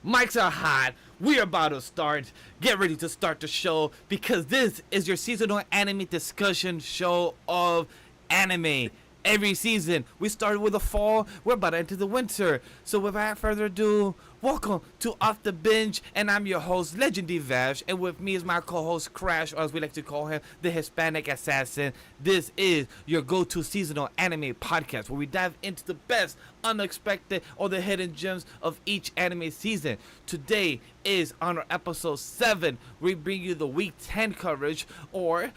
Mics are hot. We're about to start. Get ready to start the show because this is your seasonal anime discussion show of anime. Every season, we started with the fall. We're about to enter the winter. So without further ado, welcome to Off Da Binge, and I'm your host, Legendary Vash, and with me is my co-host Crash, or as we like to call him, the Hispanic Assassin. This is your go-to seasonal anime podcast where we dive into the best, unexpected, or the hidden gems of each anime season. Today is on our episode 7. We bring you the week 10 coverage, or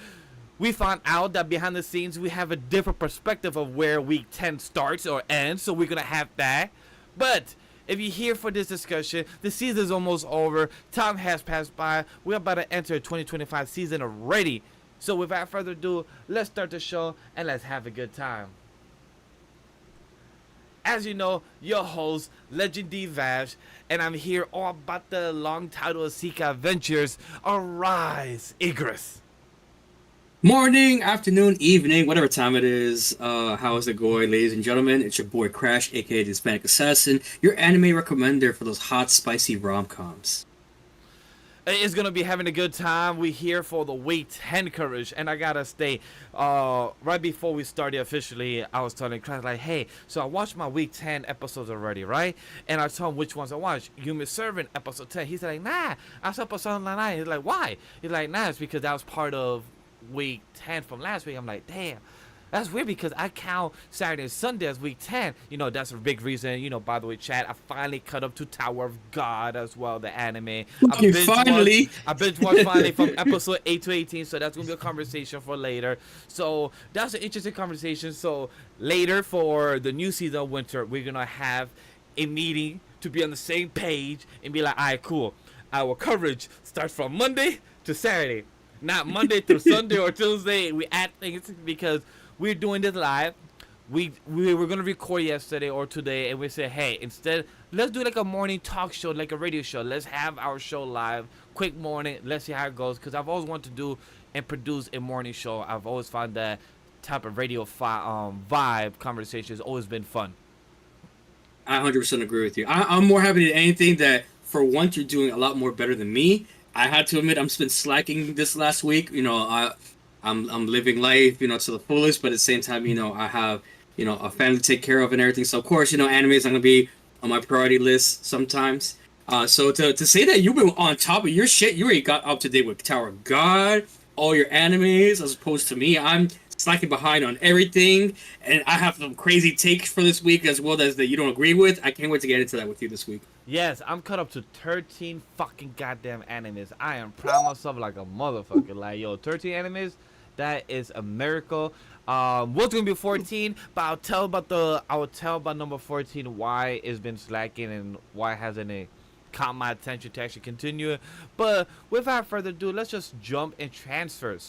we found out that behind the scenes we have a different perspective of where week 10 starts or ends, so we're gonna have that. But if you're here for this discussion, the season is almost over. Time has passed by. We're about to enter 2025 season already. So without further ado, let's start the show and let's have a good time. As you know, your host, Legendary Vash, and I'm here all about the long title of Sika Adventures. Arise, Igris. Morning, afternoon, evening, whatever time it is. How is it going, ladies and gentlemen? It's your boy Crash, aka the Hispanic Assassin, your anime recommender for those hot, spicy rom-coms. It's gonna be having a good time. We here for the week 10 coverage, and I gotta stay. Right before we started officially, I was telling Crash like, "Hey, so I watched my week 10 episodes already, right?" And I told him which ones I watched. Human Servant episode 10. He's like, "Nah, I saw episode 9." He's like, "Why?" He's like, "Nah, it's because that was part of week 10 from last week." I'm like, damn, that's weird because I count Saturday and Sunday as week 10. You know, that's a big reason. You know, by the way, chat, I finally cut up to Tower of God as well, the anime. I binge watched finally from episode 8 to 18, so that's gonna be a conversation for later. So that's an interesting conversation. So later for the new season of winter, we're gonna have a meeting to be on the same page and be like, all right, cool, our coverage starts from Monday to Saturday, not Monday through Sunday or Tuesday. We add things because we're doing this live. We were gonna record yesterday or today, and we said, hey, instead, let's do like a morning talk show, like a radio show. Let's have our show live, quick morning. Let's see how it goes. Because I've always wanted to do and produce a morning show. I've always found that type of radio vibe conversation has always been fun. I 100% agree with you. I'm more happy than anything that for once you're doing a lot more better than me. I had to admit, I'm been slacking this last week. You know, I'm living life, you know, to the fullest, but at the same time, you know, I have, you know, a family to take care of and everything. So of course, you know, anime is not gonna be on my priority list sometimes. So to say that you've been on top of your shit, you already got up to date with Tower of God, all your animes, as opposed to me. I'm slacking behind on everything, and I have some crazy takes for this week as well as that you don't agree with. I can't wait to get into that with you this week. Yes, I'm caught up to 13 fucking goddamn animes. I am proud of myself like a motherfucker. Like, yo, 13 animes, that is a miracle. What's gonna be 14? But I'll tell about number 14 why it's been slacking and why hasn't it caught my attention to actually continue it. But without further ado, let's just jump and transition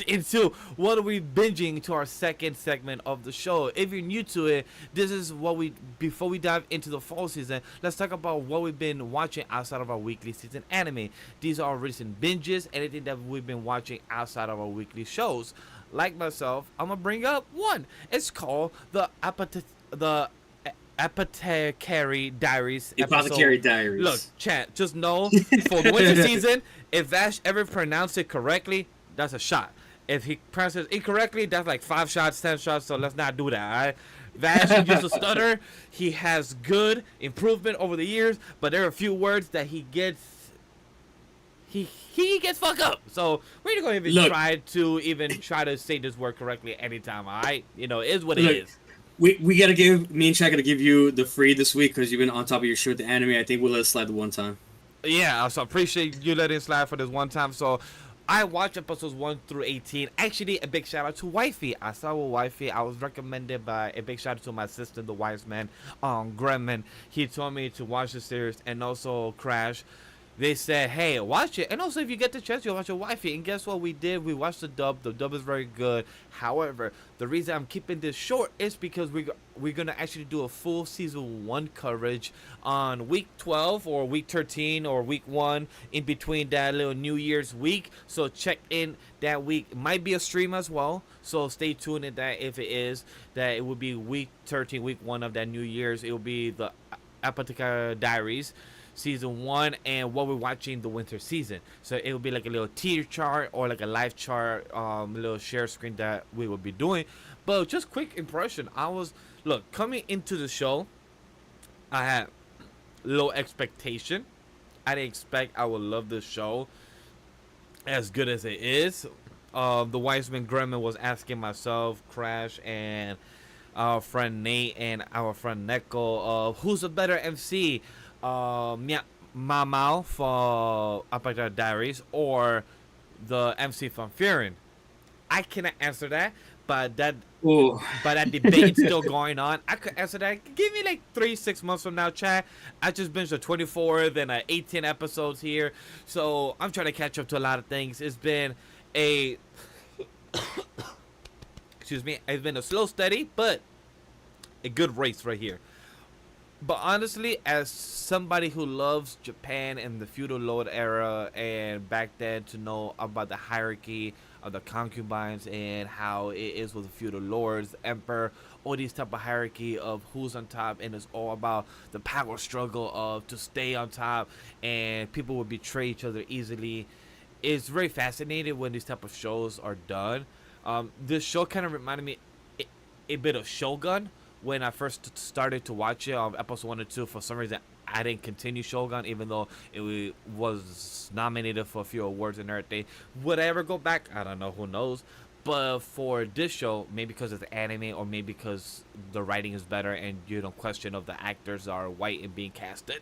into what are we binging to our second segment of the show. If you're new to it, this is what before we dive into the fall season, let's talk about what we've been watching outside of our weekly season anime. These are our recent binges, anything that we've been watching outside of our weekly shows. Like myself, I'm gonna bring up one. It's called the Apothecary Diaries. Apothecary Diaries. Look, chat, just know for the winter season, if Vash ever pronounced it correctly, that's a shot. If he pronounces it incorrectly, that's like 5 shots, 10 shots, so let's not do that, alright? Vash used to stutter. He has good improvement over the years, but there are a few words that he gets fucked up. So we're not gonna even try to say this word correctly anytime, alright? You know, it is what it is. We gotta give me and Chad gotta give you the free this week because you've been on top of your shit with the anime. I think we'll let it slide the one time. Yeah, so appreciate you letting it slide for this one time. So I watched episodes 1 through 18. Actually, a big shout out to Wifey. I saw with Wifey. I was recommended by a big shout out to my sister, the wise man, Gremlin. He told me to watch the series and also Crash. they said, "Hey, watch it." And also, if you get the chance, you'll watch your wifey. And guess what? We did. We watched the dub. The dub is very good. However, the reason I'm keeping this short is because we're gonna actually do a full season 1 coverage on week 12 or week 13 or week 1 in between that little New Year's week. So check in that week. It might be a stream as well. So stay tuned in that. If it is, that it will be week 13, week 1 of that New Year's. It will be the Apotheca Diaries season 1 and what we're watching the winter season. So it will be like a little tier chart or like a live chart, little share screen that we will be doing. But just quick impression, I was coming into the show, I had low expectation. I didn't expect I would love this show as good as it is. The Wiseman Gremlin was asking myself, Crash, and our friend Nate and our friend Neko, who's a better MC, Mamau for Apocalypse Diaries or the MC from Fearing? I cannot answer that, but Ooh. that debate's still going on. I could answer that. Give me like 3-6 months from now, chat. I just binged the 24th and 18 episodes here, so I'm trying to catch up to a lot of things. It's been a excuse me. It's been a slow, steady, but a good race right here. But honestly, as somebody who loves Japan and the feudal lord era and back then, to know about the hierarchy of the concubines and how it is with the feudal lords, emperor, all these type of hierarchy of who's on top, and it's all about the power struggle of to stay on top, and people will betray each other easily. It's very fascinating when these type of shows are done. This show kind of reminded me a bit of Shogun when I first started to watch it on episode 1 and 2. For some reason, I didn't continue Shogun, even though it was nominated for a few awards and everything. Would I ever go back? I don't know. Who knows? But for this show, maybe because it's anime, or maybe because the writing is better and you don't question if the actors are white and being casted.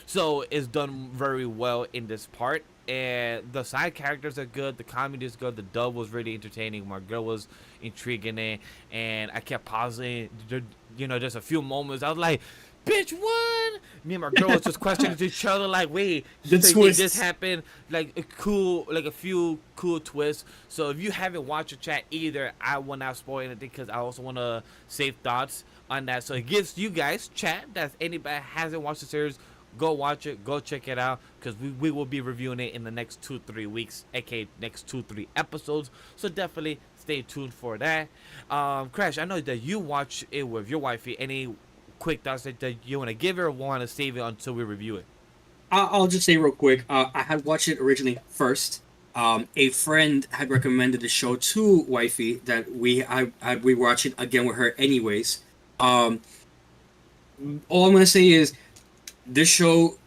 So it's done very well in this part. And the side characters are good. The comedy is good. The dub was really entertaining. My girl was intriguing it. And I kept pausing. Just a few moments. I was like, bitch, what? Me and my girl was just questioning each other, like, wait, did this happen? Like a few cool twists. So if you haven't watched the chat either, I will not spoil anything because I also want to save thoughts on that. So it gives you guys chat that anybody hasn't watched the series, go watch it, go check it out, because we will be reviewing it in the next 2-3 weeks, aka next 2-3 episodes. So definitely stay tuned for that. Crash, I know that you watch it with your wifey. Any quick thoughts that you want to give her, or want to save it until we review it? I'll just say real quick. I had watched it originally first. A friend had recommended the show to wifey that we watch it again with her anyways. All I'm gonna say is this show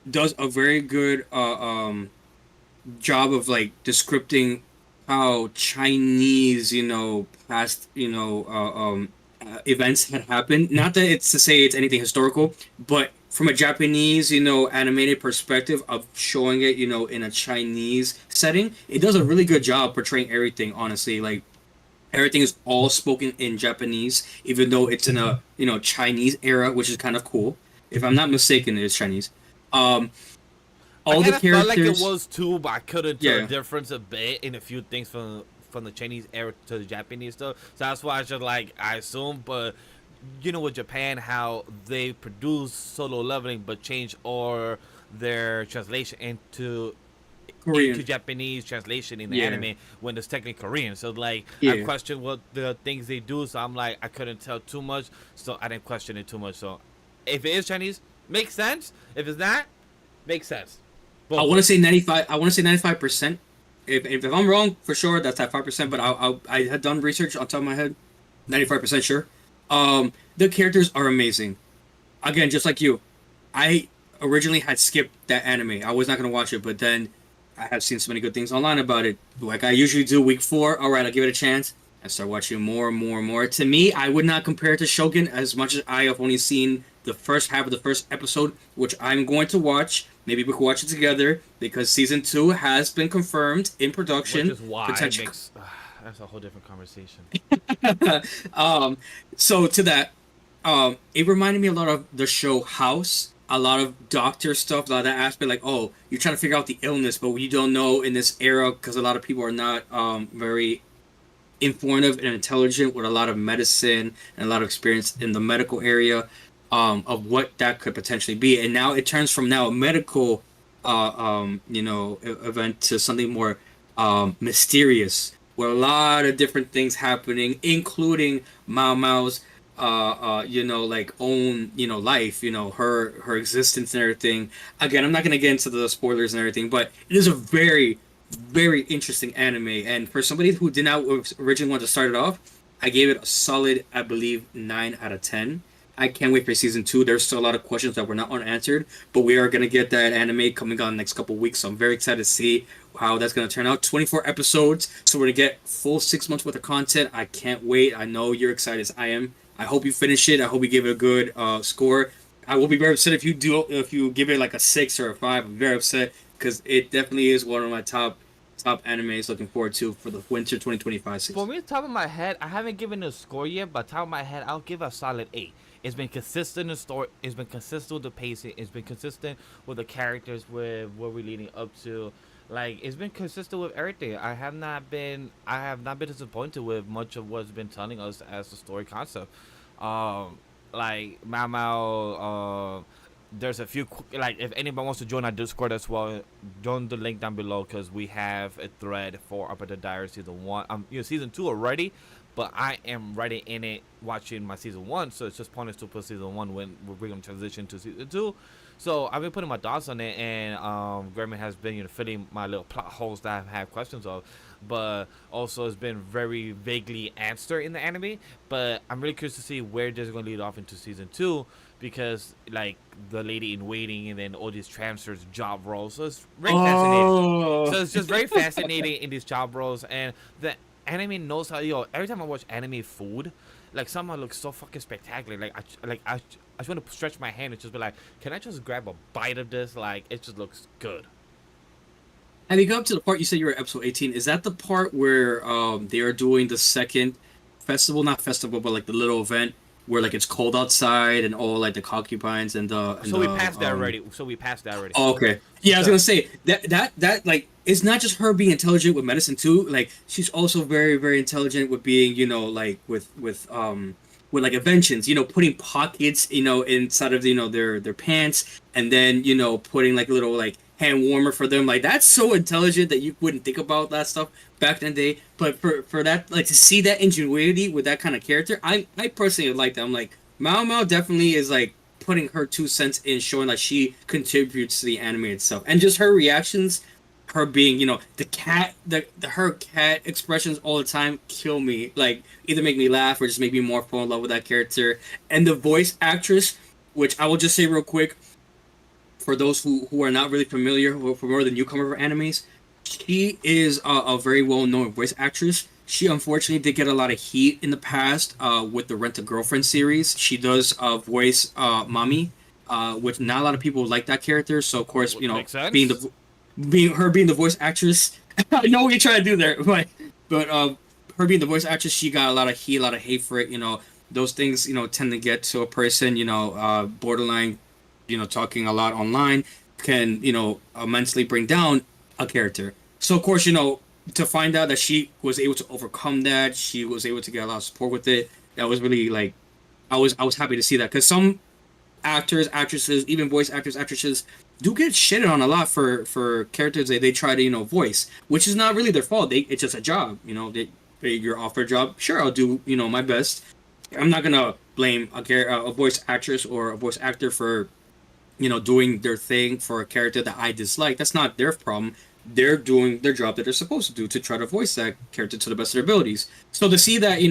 does a very good job of like descripting how Chinese, past, events had happened. Not that it's to say it's anything historical, but from a Japanese, animated perspective of showing it, in a Chinese setting, it does a really good job portraying everything. Honestly, like everything is all spoken in Japanese, even though it's in a Chinese era, which is kind of cool. If I'm not mistaken, it is Chinese. All the characters felt like it was too, but I couldn't tell Yeah. the difference a bit in a few things from the Chinese era to the Japanese stuff. So that's why I assume, but with Japan, how they produce solo leveling but change all their translation into Korean. Japanese translation in the Yeah. anime when it's technically Korean. So I Yeah. question what the things they do. So I'm like, I couldn't tell too much, so I didn't question it too much. So if it is Chinese, makes sense. If it's not, makes sense. I want to say 95. I want to say 95%. If I'm wrong, for sure, that's at 5%. But I had done research on top of my head. 95% sure. The characters are amazing. Again, just like you, I originally had skipped that anime. I was not gonna watch it, but then I have seen so many good things online about it. Like I usually do, week 4. All right, I'll give it a chance. I start watching more and more and more. To me, I would not compare it to Shogun as much as I have only seen the first half of the first episode, which I'm going to watch. Maybe we can watch it together because season 2 has been confirmed in production. Which is why it makes, that's a whole different conversation. So to that, it reminded me a lot of the show House, a lot of doctor stuff, a lot of that aspect, like, oh, you're trying to figure out the illness, but you don't know in this era because a lot of people are not very informative and intelligent with a lot of medicine and a lot of experience in the medical area of what that could potentially be. And now it turns from now a medical, event to something more mysterious, with a lot of different things happening, including Mao Mao's, like own, life, her existence and everything. Again, I'm not gonna get into the spoilers and everything, but it is a very very interesting anime. And for somebody who did not originally want to start it off, I gave it a solid, I believe, 9 out of 10. I can't wait for season 2. There's still a lot of questions that were not unanswered, but we are gonna get that anime coming on next couple weeks. So I'm very excited to see how that's gonna turn out. 24 episodes, so we're gonna get full 6 months worth of content. I can't wait. I know you're excited as I am. I hope you finish it. I hope you give it a good score. I will be very upset if you give it like a 6 or a 5. I'm very upset because it definitely is one of my top animes looking forward to for the winter 2025 season. For me, top of my head, I haven't given it a score yet, but top of my head, I'll give a solid 8. It's been consistent in the story. It's been consistent with the pacing. It's been consistent with the characters, with what we're leading up to. Like, it's been consistent with everything. I have not been disappointed with much of what's been telling us as the story concept. Like Mao Mao. There's a few like if anybody wants to join our Discord as well, join the link down below because we have a thread for Up at the Diary season 1. Season 2 already, but I am writing in it watching my season 1, so it's just pointless to put season 1 when we're going to transition to season 2. So I've been putting my thoughts on it, and Graham has been filling my little plot holes that I have questions of, but also it's been very vaguely answered in the anime. But I'm really curious to see where this is going to lead off into season 2, because like the lady in waiting and then all these transfers, job roles, so it's very fascinating. So it's just very fascinating in these job roles, and the anime knows how. Every time I watch anime food, like somehow looks so fucking spectacular. I just want to stretch my hand and just be like, can I just grab a bite of this? Like, it just looks good. Have you got up to the part you said you were at episode 18? Is that the part where they are doing the second festival, not festival, but like the little event where like it's cold outside and all like the concubines and the we passed that already. Oh, okay. Yeah, I was gonna say that like it's not just her being intelligent with medicine too. Like she's also very very intelligent with being like with like inventions. Putting pockets inside of their pants, and then putting like little like hand warmer for them. Like that's so intelligent that you wouldn't think about that stuff back in the day. But for that, like to see that ingenuity with that kind of character, I personally like that. I'm like Mao Mao definitely is like putting her 2 cents in, showing like she contributes to the anime itself, and just her reactions, her being the cat, her cat expressions all the time kill me. Like either make me laugh or just make me more fall in love with that character. And the voice actress, which I will just say real quick, for those who are not really familiar, or for more the newcomer of animes, she is a very well-known voice actress. She unfortunately did get a lot of heat in the past with the Rent a Girlfriend series. She does voice Mami, which not a lot of people like that character. So of course, being the voice actress, I know what you're trying to do there, but her being the voice actress, she got a lot of heat, a lot of hate for it. Those things tend to get to a person borderline talking a lot online can immensely bring down a character. So of course to find out that she was able to overcome that, she was able to get a lot of support with it. That was really like I was happy to see that, because some actors, actresses, even voice actors, actresses do get shitted on a lot for characters they try to voice, which is not really their fault. It's just a job. You're offered a job. Sure, I'll do my best. I'm not gonna blame a voice actress or a voice actor for doing their thing for a character that I dislike. That's not their problem. They're doing their job that they're supposed to do to try to voice that character to the best of their abilities. So to see that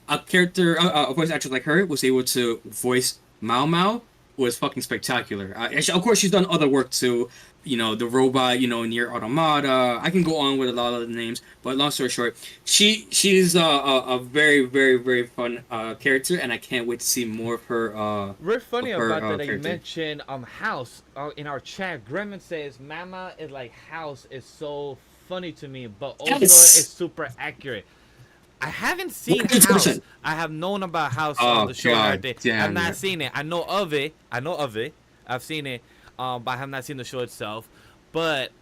a character, a voice actress like her was able to voice Mao Mao was fucking spectacular. Of course, she's done other work too. The robot, Near Automata. I can go on with a lot of the names, but long story short, she's a very, very, very fun character, and I can't wait to see more of her. Very funny about that character. you mentioned House in our chat. Gremlin says Mama is like House is so funny to me, but also it's super accurate. I haven't seen 100%. House. I have known about House on the show and everything. I've not seen it. I know of it. I've seen it, but I have not seen the show itself. But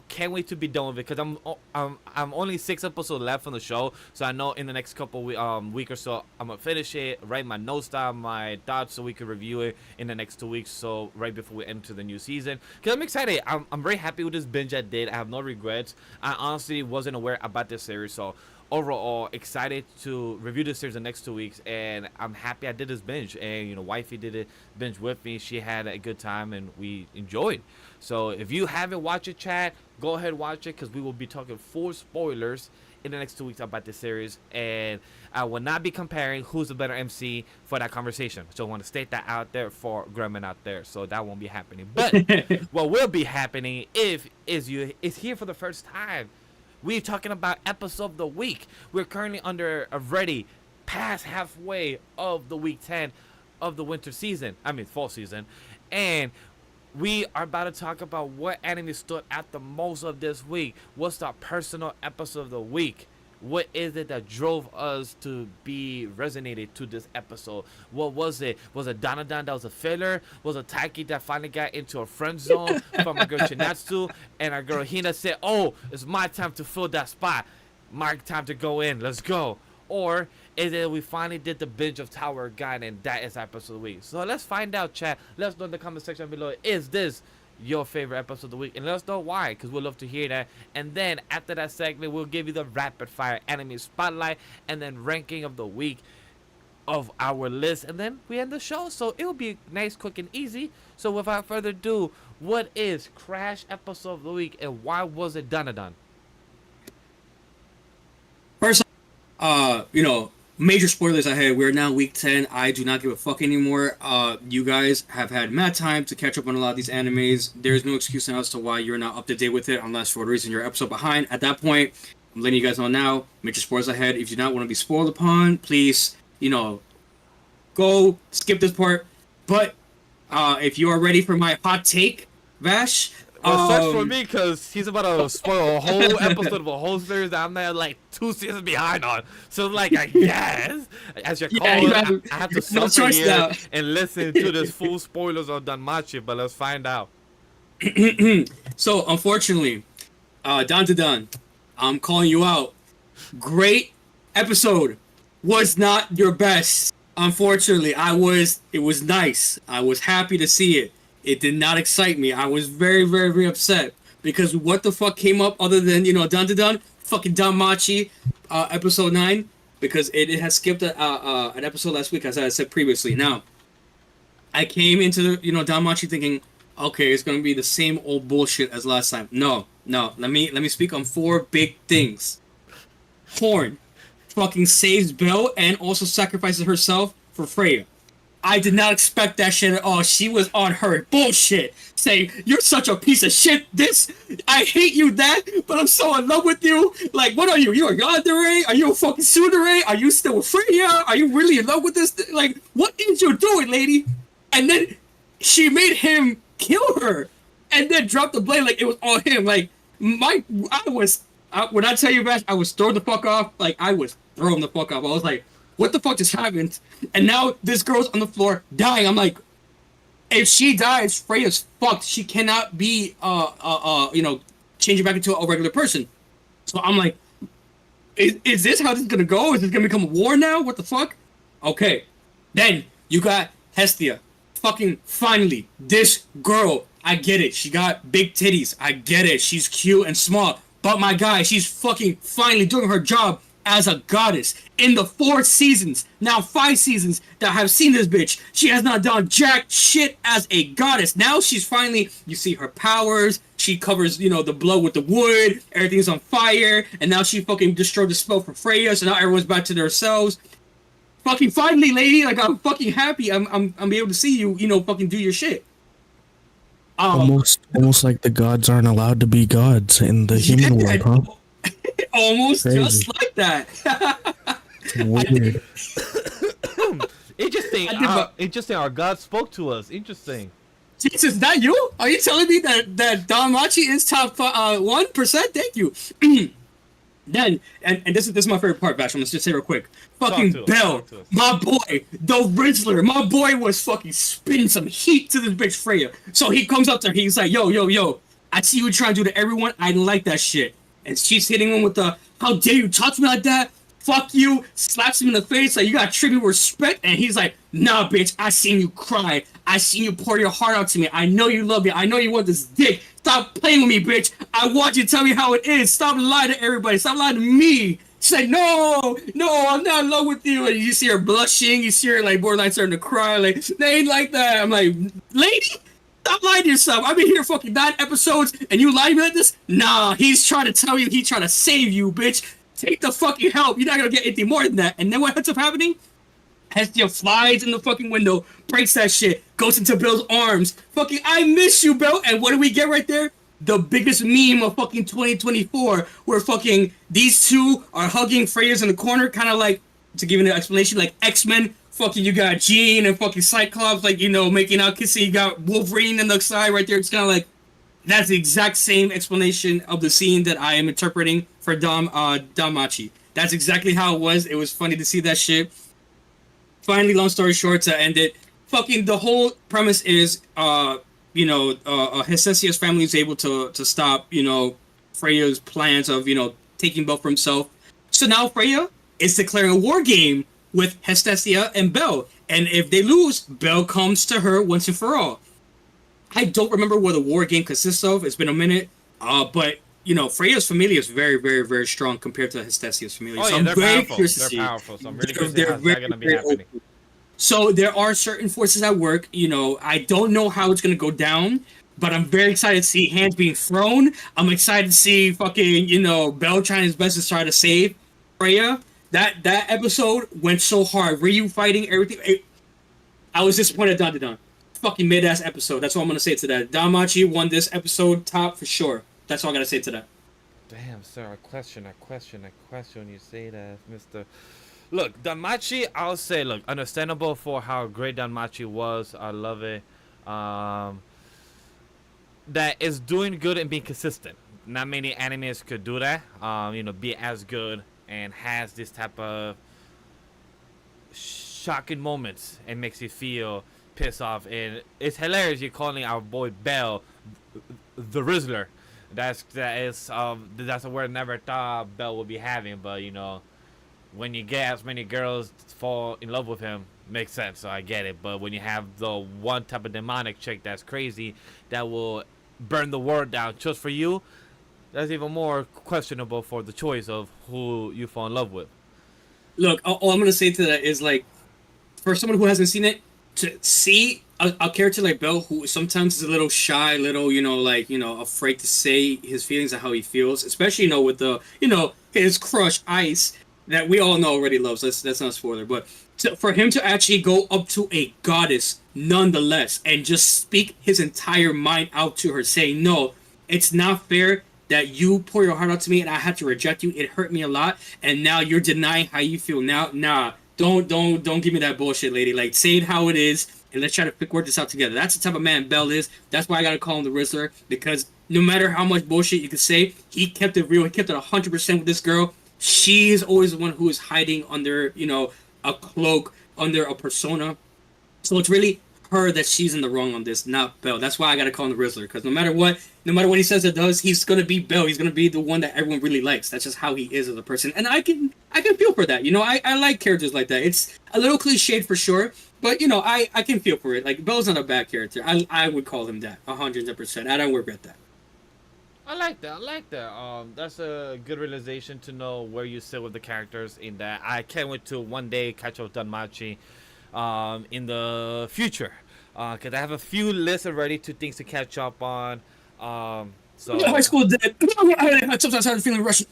can't wait to be done with it because I'm only 6 episodes left on the show, so I know in the next couple week or so I'm gonna finish it, write my notes down, my thoughts, so we can review it in the next 2 weeks. So right before we enter the new season, because I'm excited. I'm very happy with this binge I did. I have no regrets. I honestly wasn't aware about this series, so overall excited to review this series the next 2 weeks, and I'm happy I did this binge. And wifey did it binge with me. She had a good time and we enjoyed. So if you haven't watched it, chat, go ahead and watch it, because we will be talking full spoilers in the next 2 weeks about this series, and I will not be comparing who's the better MC for that conversation. So I want to state that out there for Grumman out there. So that won't be happening. But what will be happening is here for the first time. We're talking about episode of the week. We're currently already past halfway of the week 10 of the winter season. I mean fall season, and we are about to talk about what anime stood out the most of this week. What's the personal episode of the week? What is it that drove us to be resonated to this episode? What was it? Was it Danadan that was a filler? Was it Taiki that finally got into a friend zone from our girl Chinatsu? And our girl Hina said, oh, it's my time to fill that spot. My time to go in. Let's go. Or is it we finally did the binge of Tower Guide, and that is episode of the week? So let's find out, chat. Let us know in the comment section below. Is this your favorite episode of the week? And let us know why, because we'd love to hear that. And then after that segment, we'll give you the rapid fire anime spotlight and then ranking of the week of our list. And then we end the show. So it will be nice, quick, and easy. So without further ado, what is Crash episode of the week, and why was it Danadan? First, major spoilers ahead. We're now week 10. I do not give a fuck anymore. You guys have had mad time to catch up on a lot of these animes. There's no excuse now as to why you're not up to date with it, unless for a reason you're an episode behind. At that point, I'm letting you guys know now. Major spoilers ahead. If you do not want to be spoiled upon, please, go skip this part. But if you are ready for my hot take, Vash. Well, sucks for me, because he's about to spoil a whole episode of a whole series that I'm there like 2 seasons behind on. So I guess, as your caller, I have to suffer here now and listen to this full spoilers of Danmachi, but let's find out. So, unfortunately, Dan, I'm calling you out. Great episode. Was not your best. Unfortunately, it was nice. I was happy to see it. It did not excite me. I was very, very, very upset. Because what the fuck came up other than, Dan, fucking Danmachi, episode 9? Because it has skipped an episode last week, as I said previously. Now, I came into the, Danmachi thinking, okay, it's going to be the same old bullshit as last time. No. Let me speak on 4 big things. Horn fucking saves Belle and also sacrifices herself for Freya. I did not expect that shit at all. She was on her bullshit, saying, you're such a piece of shit, I hate you, that, but I'm so in love with you. Like, what are you? You're a yandere? Are you a fucking tsundere? Are you still with Freya? Are you really in love with this? Like, what is you doing, lady? And then she made him kill her, and then drop the blame like it was on him. Like, when I tell you, Vash, I was thrown the fuck off. Like, I was thrown the fuck off. I was like, what the fuck just happened? And now this girl's on the floor dying. I'm like, if she dies, Freya's fucked. She cannot be, changing back into a regular person. So I'm like, is this how this is gonna go? Is this gonna become a war now? What the fuck? Okay. Then you got Hestia. Fucking finally, this girl, I get it. She got big titties. I get it. She's cute and small. But my guy, she's fucking finally doing her job as a goddess. In the 4 seasons, now 5 seasons that have seen this bitch, she has not done jack shit as a goddess. Now she's finally, you see her powers, she covers, the blood with the wood, everything's on fire, and now she fucking destroyed the spell for Freya, so now everyone's back to themselves. Fucking finally, lady, like, I'm fucking happy. I'm able to see you, fucking do your shit. Almost like the gods aren't allowed to be gods in the human world, huh? Almost crazy. Just like that. Weird. Interesting. Our God spoke to us. Interesting. Jesus, is that you? Are you telling me that Danmachi is top 1%? Thank you. Then, and this is my favorite part, Vash. I'm gonna just say real quick. Fucking to us, Bell, talk to us. my boy, the Rizzler, my boy was fucking spitting some heat to this bitch Freya. So he comes up to her, he's like, yo, I see you trying to do to everyone. I didn't like that shit. And she's hitting him with the, how dare you talk to me like that? Fuck you. Slaps him in the face like, you gotta treat me with respect. And he's like, nah, bitch, I seen you cry. I seen you pour your heart out to me. I know you love me. I know you want this dick. Stop playing with me, bitch. I want you to tell me how it is. Stop lying to everybody. Stop lying to me. She's like, no, I'm not in love with you. And you see her blushing. You see her like borderline starting to cry. Like, they ain't like that. I'm like, lady, stop lying to yourself. I've been here fucking 9 episodes and you lying like this? Nah, he's trying to tell you, he's trying to save you, bitch. Take the fucking help. You're not gonna get anything more than that. And then what ends up happening? Hestia flies in the fucking window, breaks that shit, goes into Bill's arms. Fucking, I miss you, Bill. And what do we get right there? The biggest meme of fucking 2024, where fucking these two are hugging Freya's in the corner, kind of like, to give you an explanation, like X-Men. Fucking, you got Jean and fucking Cyclops, like, you know, making out kissing. You got Wolverine in the side right there. It's kind of like, that's the exact same explanation of the scene that I am interpreting for Damachi. That's exactly how it was. It was funny to see that shit. Finally, long story short, to end it, fucking the whole premise is, Hesesia's family is able to stop, Freya's plans of, taking Bell for himself. So now Freya is declaring a war game with Hestesia and Bell. And if they lose, Bell comes to her once and for all. I don't remember what the war game consists of. It's been a minute. But, Freya's family is very, very, very strong compared to Hestesia's family. Oh, so yeah, I'm they're very powerful. curious to They're see. powerful. So I'm really curious to see how's very, that going to be very happening. open. So there are certain forces at work. I don't know how it's going to go down, but I'm very excited to see hands being thrown. I'm excited to see fucking, Bell trying his best to try to save Freya. That episode went so hard. Ryu fighting, everything. I was disappointed at Don. Fucking mid-ass episode. That's all I'm going to say to that. Damachi won this episode top for sure. That's all I got to say to that. Damn, sir, a question. You say that, Mr. Look, Danmachi, I'll say, look, understandable for how great Danmachi was. I love it. That is doing good and being consistent. Not many animes could do that. Be as good and has this type of shocking moments and makes you feel pissed off. And it's hilarious you're calling our boy Bell the Rizzler. That's a word I never thought Bell would be having, but when you get as many girls fall in love with him, makes sense, so I get it. But when you have the one type of demonic chick that's crazy, that will burn the world down just for you, that's even more questionable for the choice of who you fall in love with. Look, all I'm going to say to that is, like, for someone who hasn't seen it, to see a character like Bell, who sometimes is a little shy, afraid to say his feelings and how he feels, especially, with the, his crush, Ice, that we all know already loves. That's not a spoiler, but for him to actually go up to a goddess nonetheless and just speak his entire mind out to her, saying, no, it's not fair that you pour your heart out to me and I had to reject you. It hurt me a lot, and now you're denying how you feel. Now, nah, don't give me that bullshit, lady. Like, say it how it is, and let's try to work this out together. That's the type of man Bell is. That's why I gotta call him the Rizzler, because no matter how much bullshit you can say, he kept it real. He kept it 100% with this girl. She is always the one who is hiding under, a cloak, under a persona. So it's really her that she's in the wrong on this, not Bell. That's why I gotta call him the Rizzler, because no matter what he says or does, he's gonna be Bell. He's gonna be the one that everyone really likes. That's just how he is as a person, and I can feel for that. I like characters like that. It's a little cliched for sure, but I can feel for it. Like, Bell's not a bad character. I would call him that 100%. I don't regret that. I like that. That's a good realization to know where you sit with the characters in that. I can't wait to one day catch up with Danmachi in the future. Because I have a few lists already, to things to catch up on. So High school dead. I sometimes started feeling Russian.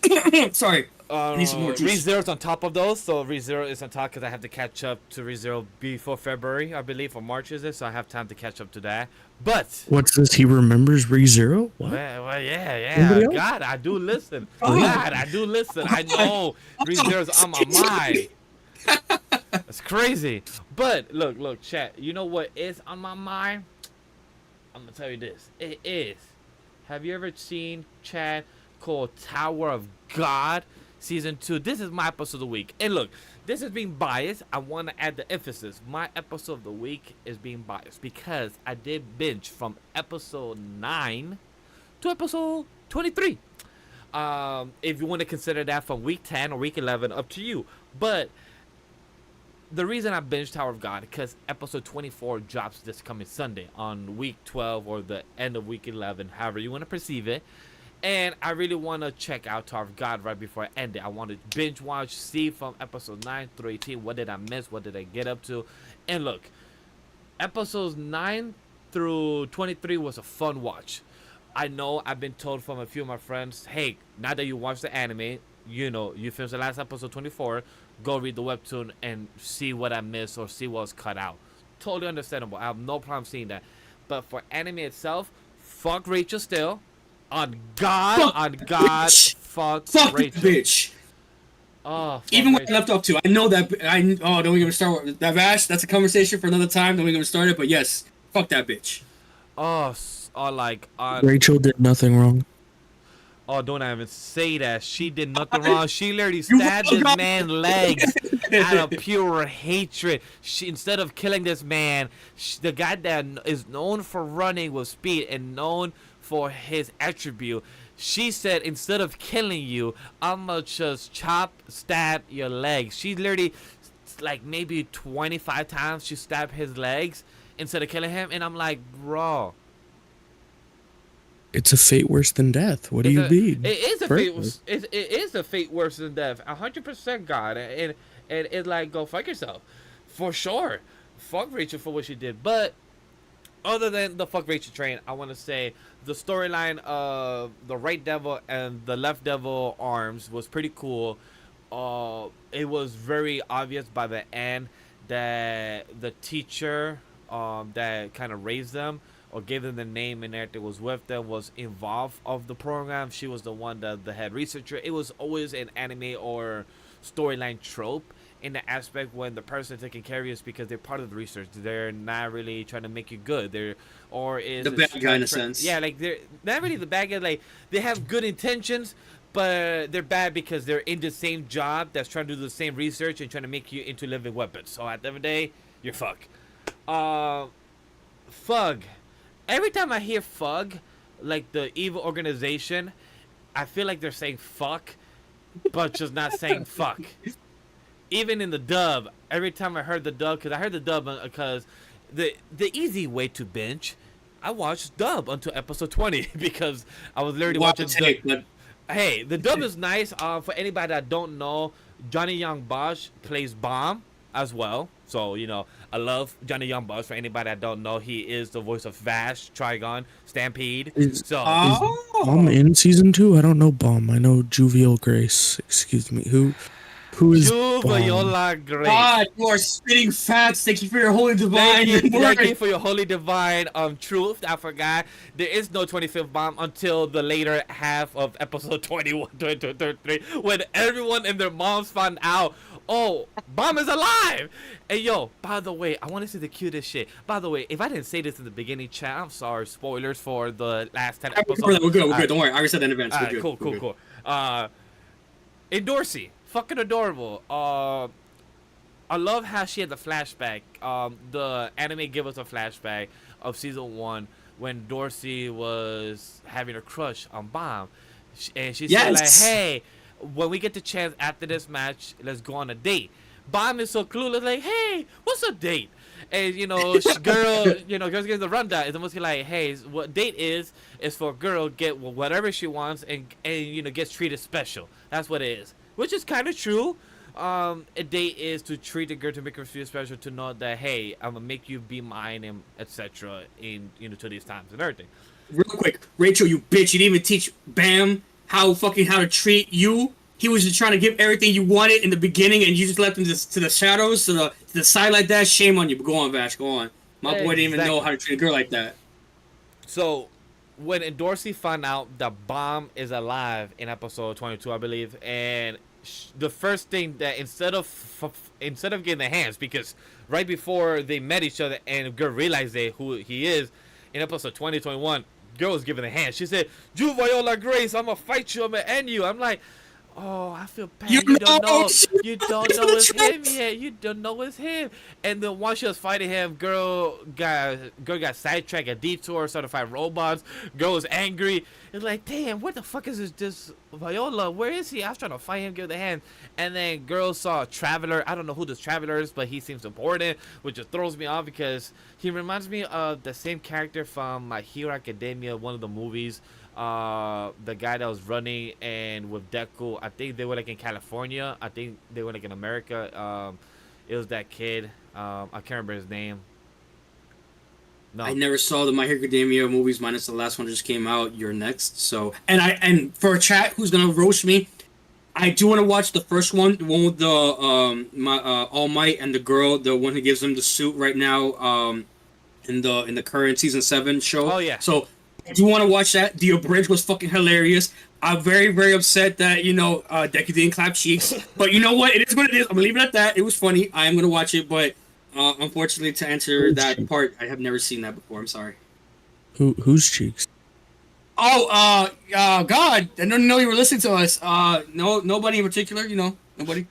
Sorry. I need some more juice. ReZero's on top of those, so ReZero is on top because I have to catch up to ReZero before February, I believe, or March is it, so I have time to catch up to that. But What's this? He remembers ReZero? What? well, yeah. Anybody else? God, I do listen. God, I do listen. I know ReZero's on my mind. That's crazy. But look, chat. You know what is on my mind? I'm gonna tell you this. It is. Have you ever seen, Chad, called Tower of God? season 2. This is my episode of the week. And look, this is being biased. I want to add the emphasis. My episode of the week is being biased because I did binge from episode 9 to episode 23. If you want to consider that from week 10 or week 11, up to you. But the reason I binged Tower of God because episode 24 drops this coming Sunday on week 12 or the end of week 11, however you want to perceive it. And I really want to check out Tower of God right before I end it. I want to binge watch, see from episode 9 through 18, what did I miss, what did I get up to. And look, episodes 9 through 23 was a fun watch. I know I've been told from a few of my friends, hey, now that you watch the anime, you know, you finished the last episode 24, go read the webtoon and see what I missed or see what was cut out. Totally understandable. I have no problem seeing that. But for anime itself, fuck Rachel still. On God, fuck Rachel. Bitch. Oh, even when Rachel. I left off to, I know that don't even start with that Vash. That's a conversation for another time. Don't even start it. But yes, fuck that bitch. Rachel did nothing wrong. Oh, don't even say that. She did nothing wrong. She literally stabbed this man's legs out of pure hatred. She, instead of killing this man, the guy that is known for running with speed and known for his attribute, she said, instead of killing you, I'ma just stab your legs. She literally, like maybe 25 times, she stabbed his legs instead of killing him. And I'm like, bro. It's a fate worse than death. What do you mean? It is a fate. It is a fate worse than death. 100%, God, and it's like, go fuck yourself, for sure. Fuck Rachel for what she did. But other than the fuck Rachel train, I want to say the storyline of the right devil and the left devil arms was pretty cool. It was very obvious by the end that the teacher that kind of raised them or gave them the name and everything was with them was involved of the program. She was the one that the head researcher. It was always an anime or storyline trope in the aspect when the person taking care of you is because they're part of the research. They're not really trying to make you good. They're or is the bad guy in a sense. Yeah, like they're not really the bad guy. Like they have good intentions, but they're bad because they're in the same job that's trying to do the same research and trying to make you into living weapons. So at the end of the day, you're fuck. Fug. Every time I hear Fug, like the evil organization, I feel like they're saying fuck, but just not saying fuck. Even in the dub, every time I heard the dub, because I heard the dub because the easy way to binge, I watched dub until episode 20 because I was literally watching dub. Hey, the dub is nice. For anybody that don't know, Johnny Young Bosch plays Bomb as well. So, you know, I love Johnny Young Bosch. For anybody that don't know, he is the voice of Vash, Trigon, Stampede. Is Bomb in season 2? I don't know Bomb. I know Juvial Grace. Excuse me. Who is Juviola Grace? God, you are spitting facts. Thank you for your holy divine. Thank you for your holy divine truth. I forgot. There is no 25th bomb until the later half of episode 21, 23, when everyone and their moms found out, oh, Bomb is alive. And yo, by the way, I want to see the cutest shit. By the way, if I didn't say this in the beginning, chat, I'm sorry. Spoilers for the last 10 episodes. We're good. Don't worry. I already said that in advance. We're good. Cool. And Dorsey, fucking adorable. I love how she had the flashback. The anime gave us a flashback of season 1 when Dorsey was having a crush on Bomb, and she said like, "Hey, when we get the chance after this match, let's go on a date." Bomb is so clueless, like, "Hey, what's a date?" And girls get the rundown. It's almost like, "Hey, what date is for a girl get whatever she wants and gets treated special." That's what it is, which is kind of true. A date is to treat a girl to make her feel special, to know that, hey, I'm gonna make you be mine and etc. in to these times and everything. Real quick, Rachel, you bitch! You didn't even teach Bam how to treat you. He was just trying to give everything you wanted in the beginning, and you just left him to the shadows, to the side like that. Shame on you. But go on, Vash. Go on. My boy didn't even know how to treat a girl like that. So, when Dorsey found out that Bomb is alive in episode 22, I believe, and the first thing that instead of getting the hands, because right before they met each other and girl realized who he is in episode 2021, girl was giving the hands. She said, "You Viola Grace, I'm gonna fight you. I'm gonna end you." I'm like, Oh, I feel bad. You You don't know, know. she You fell don't into know the it's him traps. yet. You don't know it's him. And then while she was fighting him, girl got sidetracked, a detour, started to fight robots. Girl was angry. It's like, damn, what the fuck is this Viola? Where is he? I was trying to fight him, give the hand. And then girl saw a traveler. I don't know who this traveler is, but he seems important, which just throws me off because he reminds me of the same character from My Hero Academia, one of the movies. The guy that was running and with Deku, I think they were like in California. I think they were like in America. It was that kid. I can't remember his name. I No. never saw the My Hero Academia movies minus the last one just came out. You're next. So and for a chat who's gonna roast me, I do want to watch the first one, the one with the my All Might and the girl, the one who gives him the suit right now. In the current season 7 show. Oh yeah. So I do want to watch that. The abridged was fucking hilarious. I'm very, very upset that Deku didn't clap cheeks. But you know what? It is what it is. I'm gonna leave it at that. It was funny. I am gonna watch it, but unfortunately, to answer Whose that cheeks? part, I have never seen that before. I'm sorry. Whose cheeks? Oh, God! I didn't know you were listening to us. No, nobody in particular. Nobody.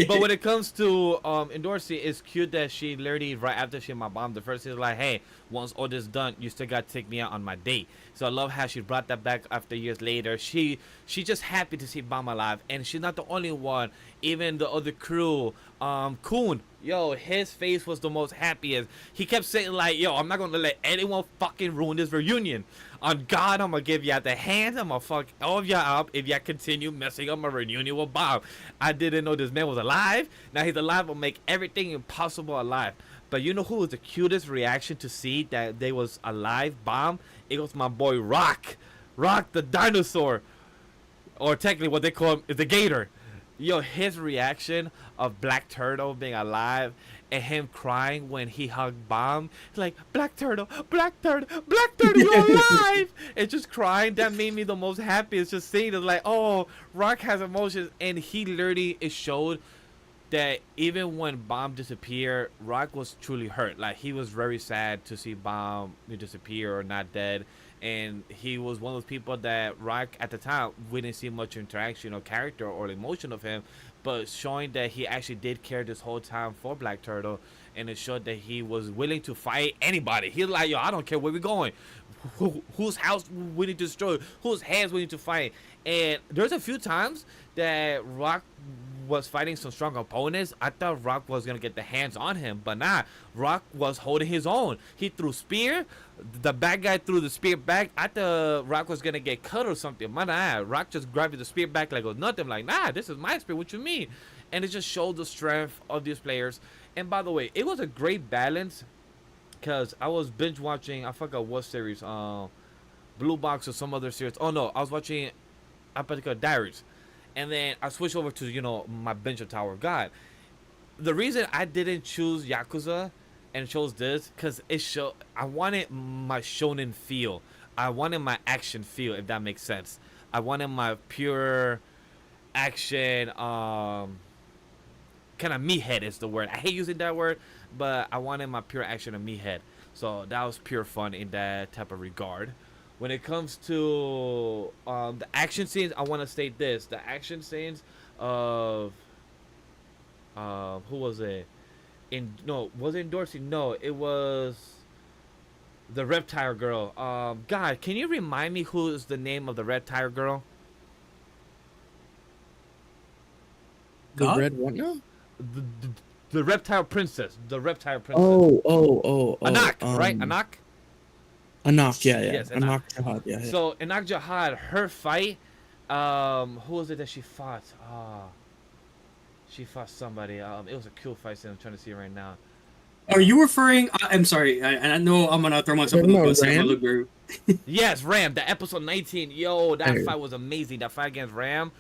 But when it comes to endorsing, it's cute that she literally right after she my mom, the first thing is like, hey, once all this done, you still gotta take me out on my date. So I love how she brought that back after years later. She's just happy to see Bam alive, and she's not the only one. Even the other crew, Kun, yo, his face was the most happiest. He kept saying like, yo, I'm not gonna let anyone fucking ruin this reunion. On God, I'm gonna give y'all the hands. I'm gonna fuck all of y'all up if y'all continue messing up my reunion with Bob. I didn't know this man was alive. Now he's alive. Will make everything impossible alive. But you know who was the cutest reaction to see that they was alive, Bomb? It was my boy Rock. Rock the dinosaur. Or technically what they call him is the gator. Yo, his reaction of Black Turtle being alive and him crying when he hugged Bomb. He's like, Black Turtle, Black Turtle, Black Turtle, you're alive! And just crying, that made me the most happy. It's just seeing it like, oh, Rock has emotions. And he literally, it showed that even when Bomb disappeared, Rock was truly hurt. Like, he was very sad to see Bomb disappear or not dead. And he was one of those people that Rock at the time we didn't see much interaction or character or emotion of him, but showing that he actually did care this whole time for Black Turtle, and it showed that he was willing to fight anybody. He's like, yo, I don't care where we're going, whose house we need to destroy, whose hands we need to fight. And there's a few times that Rock was fighting some strong opponents. I thought Rock was gonna get the hands on him, but nah. Rock was holding his own. He threw spear. The bad guy threw the spear back. I thought Rock was gonna get cut or something. But nah, Rock just grabbed the spear back like it was nothing. Like, nah, this is my spear. What you mean? And it just showed the strength of these players. And by the way, it was a great balance because I was binge watching. I forgot what series. Blue Box or some other series. Oh no, I was watching a particular Diaries. And then I switched over to, my Binge of Tower of God. The reason I didn't choose Yakuza and chose this, because I wanted my shonen feel. I wanted my action feel, if that makes sense. I wanted my pure action, kind of meathead is the word. I hate using that word, but I wanted my pure action and meathead. So that was pure fun in that type of regard. When it comes to the action scenes, I want to state this: the action scenes of who was it? Was it endorsing? No, it was the reptile girl. God, can you remind me who is the name of the reptile girl? The God? red one? No. The reptile princess. The reptile princess. Oh. Anak, right? Anak. Anak, yeah. Yes, Anak Jihad, yeah. So Anak Jihad, her fight. Who was it that she fought? She fought somebody. It was a cool fight scene. I'm trying to see it right now. Are you referring? I'm sorry. I know I'm gonna throw myself in the bus. I'm gonna look very. Yes, Ram, the episode 19. Yo, that fight was amazing. That fight against Ram.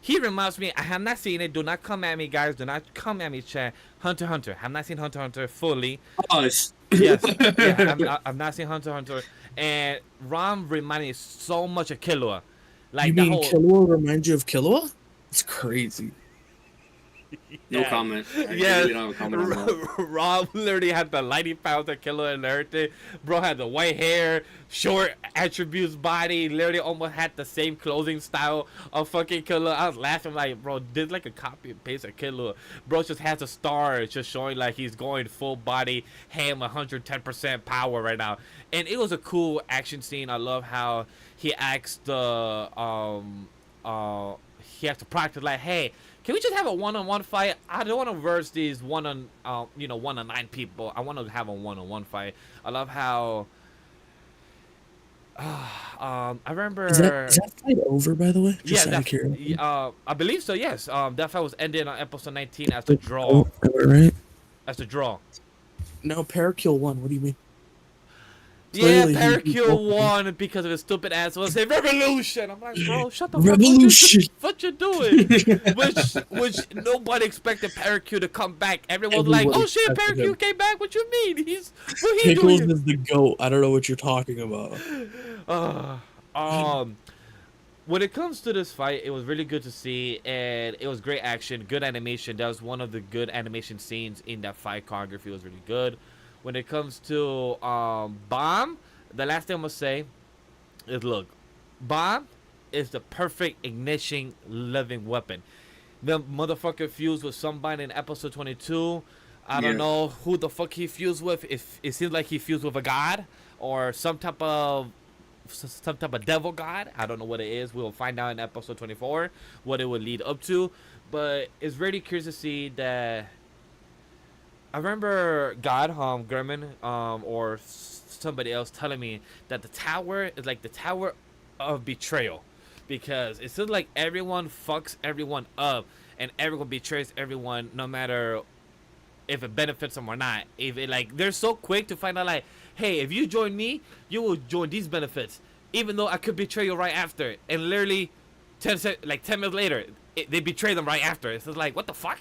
He reminds me, I have not seen it. Do not come at me, guys. Do not come at me, chat. Hunter x Hunter. I have not seen Hunter x Hunter fully. Us. Yes. Yeah, I've not seen Hunter x Hunter. And Ram reminded me so much of Killua. Like You mean Killua reminds you of Killua? It's crazy. No comment. I Yes, really don't have a comment on that. Rob literally had the lighting powder killer and everything. Bro had the white hair, short attributes body, literally almost had the same clothing style of fucking Killer. I was laughing like, bro, this is like a copy and paste of Killer. Bro just has a star just showing like he's going full body, ham 110% power right now. And it was a cool action scene. I love how he asked the he has to practice like, hey, can we just have a one-on-one fight? I don't want to verse these one on 1-on-9 people. I want to have a one-on-one fight. I love how I remember. Is that fight over, by the way? Just Yeah, out of curiosity. I believe so. Yes. That fight was ended on episode 19 as the Oh, draw. right? As the draw. No, Parakill won. What do you mean? Yeah, Clearly he- Parakill won because of his stupid ass. Will say revolution. I'm like, bro, shut the Revolution. fuck. What you doing? which nobody expected Parakill to come back. Everyone was like, Everybody oh shit, expected Parakill him. came back. What you mean? What he Pickles doing? is the GOAT. I don't know what you're talking about. When it comes to this fight, it was really good to see, and it was great action, good animation. That was one of the good animation scenes in that fight. Choreography was really good. When it comes to Bomb, the last thing I'm gonna say is, look, Bomb is the perfect ignition living weapon. The motherfucker fused with somebody in episode 22. I don't know who the fuck he fused with. If it seems like he fused with a god or some type of devil god. I don't know what it is. We'll find out in episode 24 what it would lead up to. But it's really curious to see that. I remember God, Grumman, or somebody else telling me that the tower is like the tower of betrayal, because it seems like everyone fucks everyone up and everyone betrays everyone, no matter if it benefits them or not. If it, like, they're so quick to find out like, hey, if you join me, you will join these benefits, even though I could betray you right after. And literally 10 minutes later, they betray them right after. It's just like, what the fuck?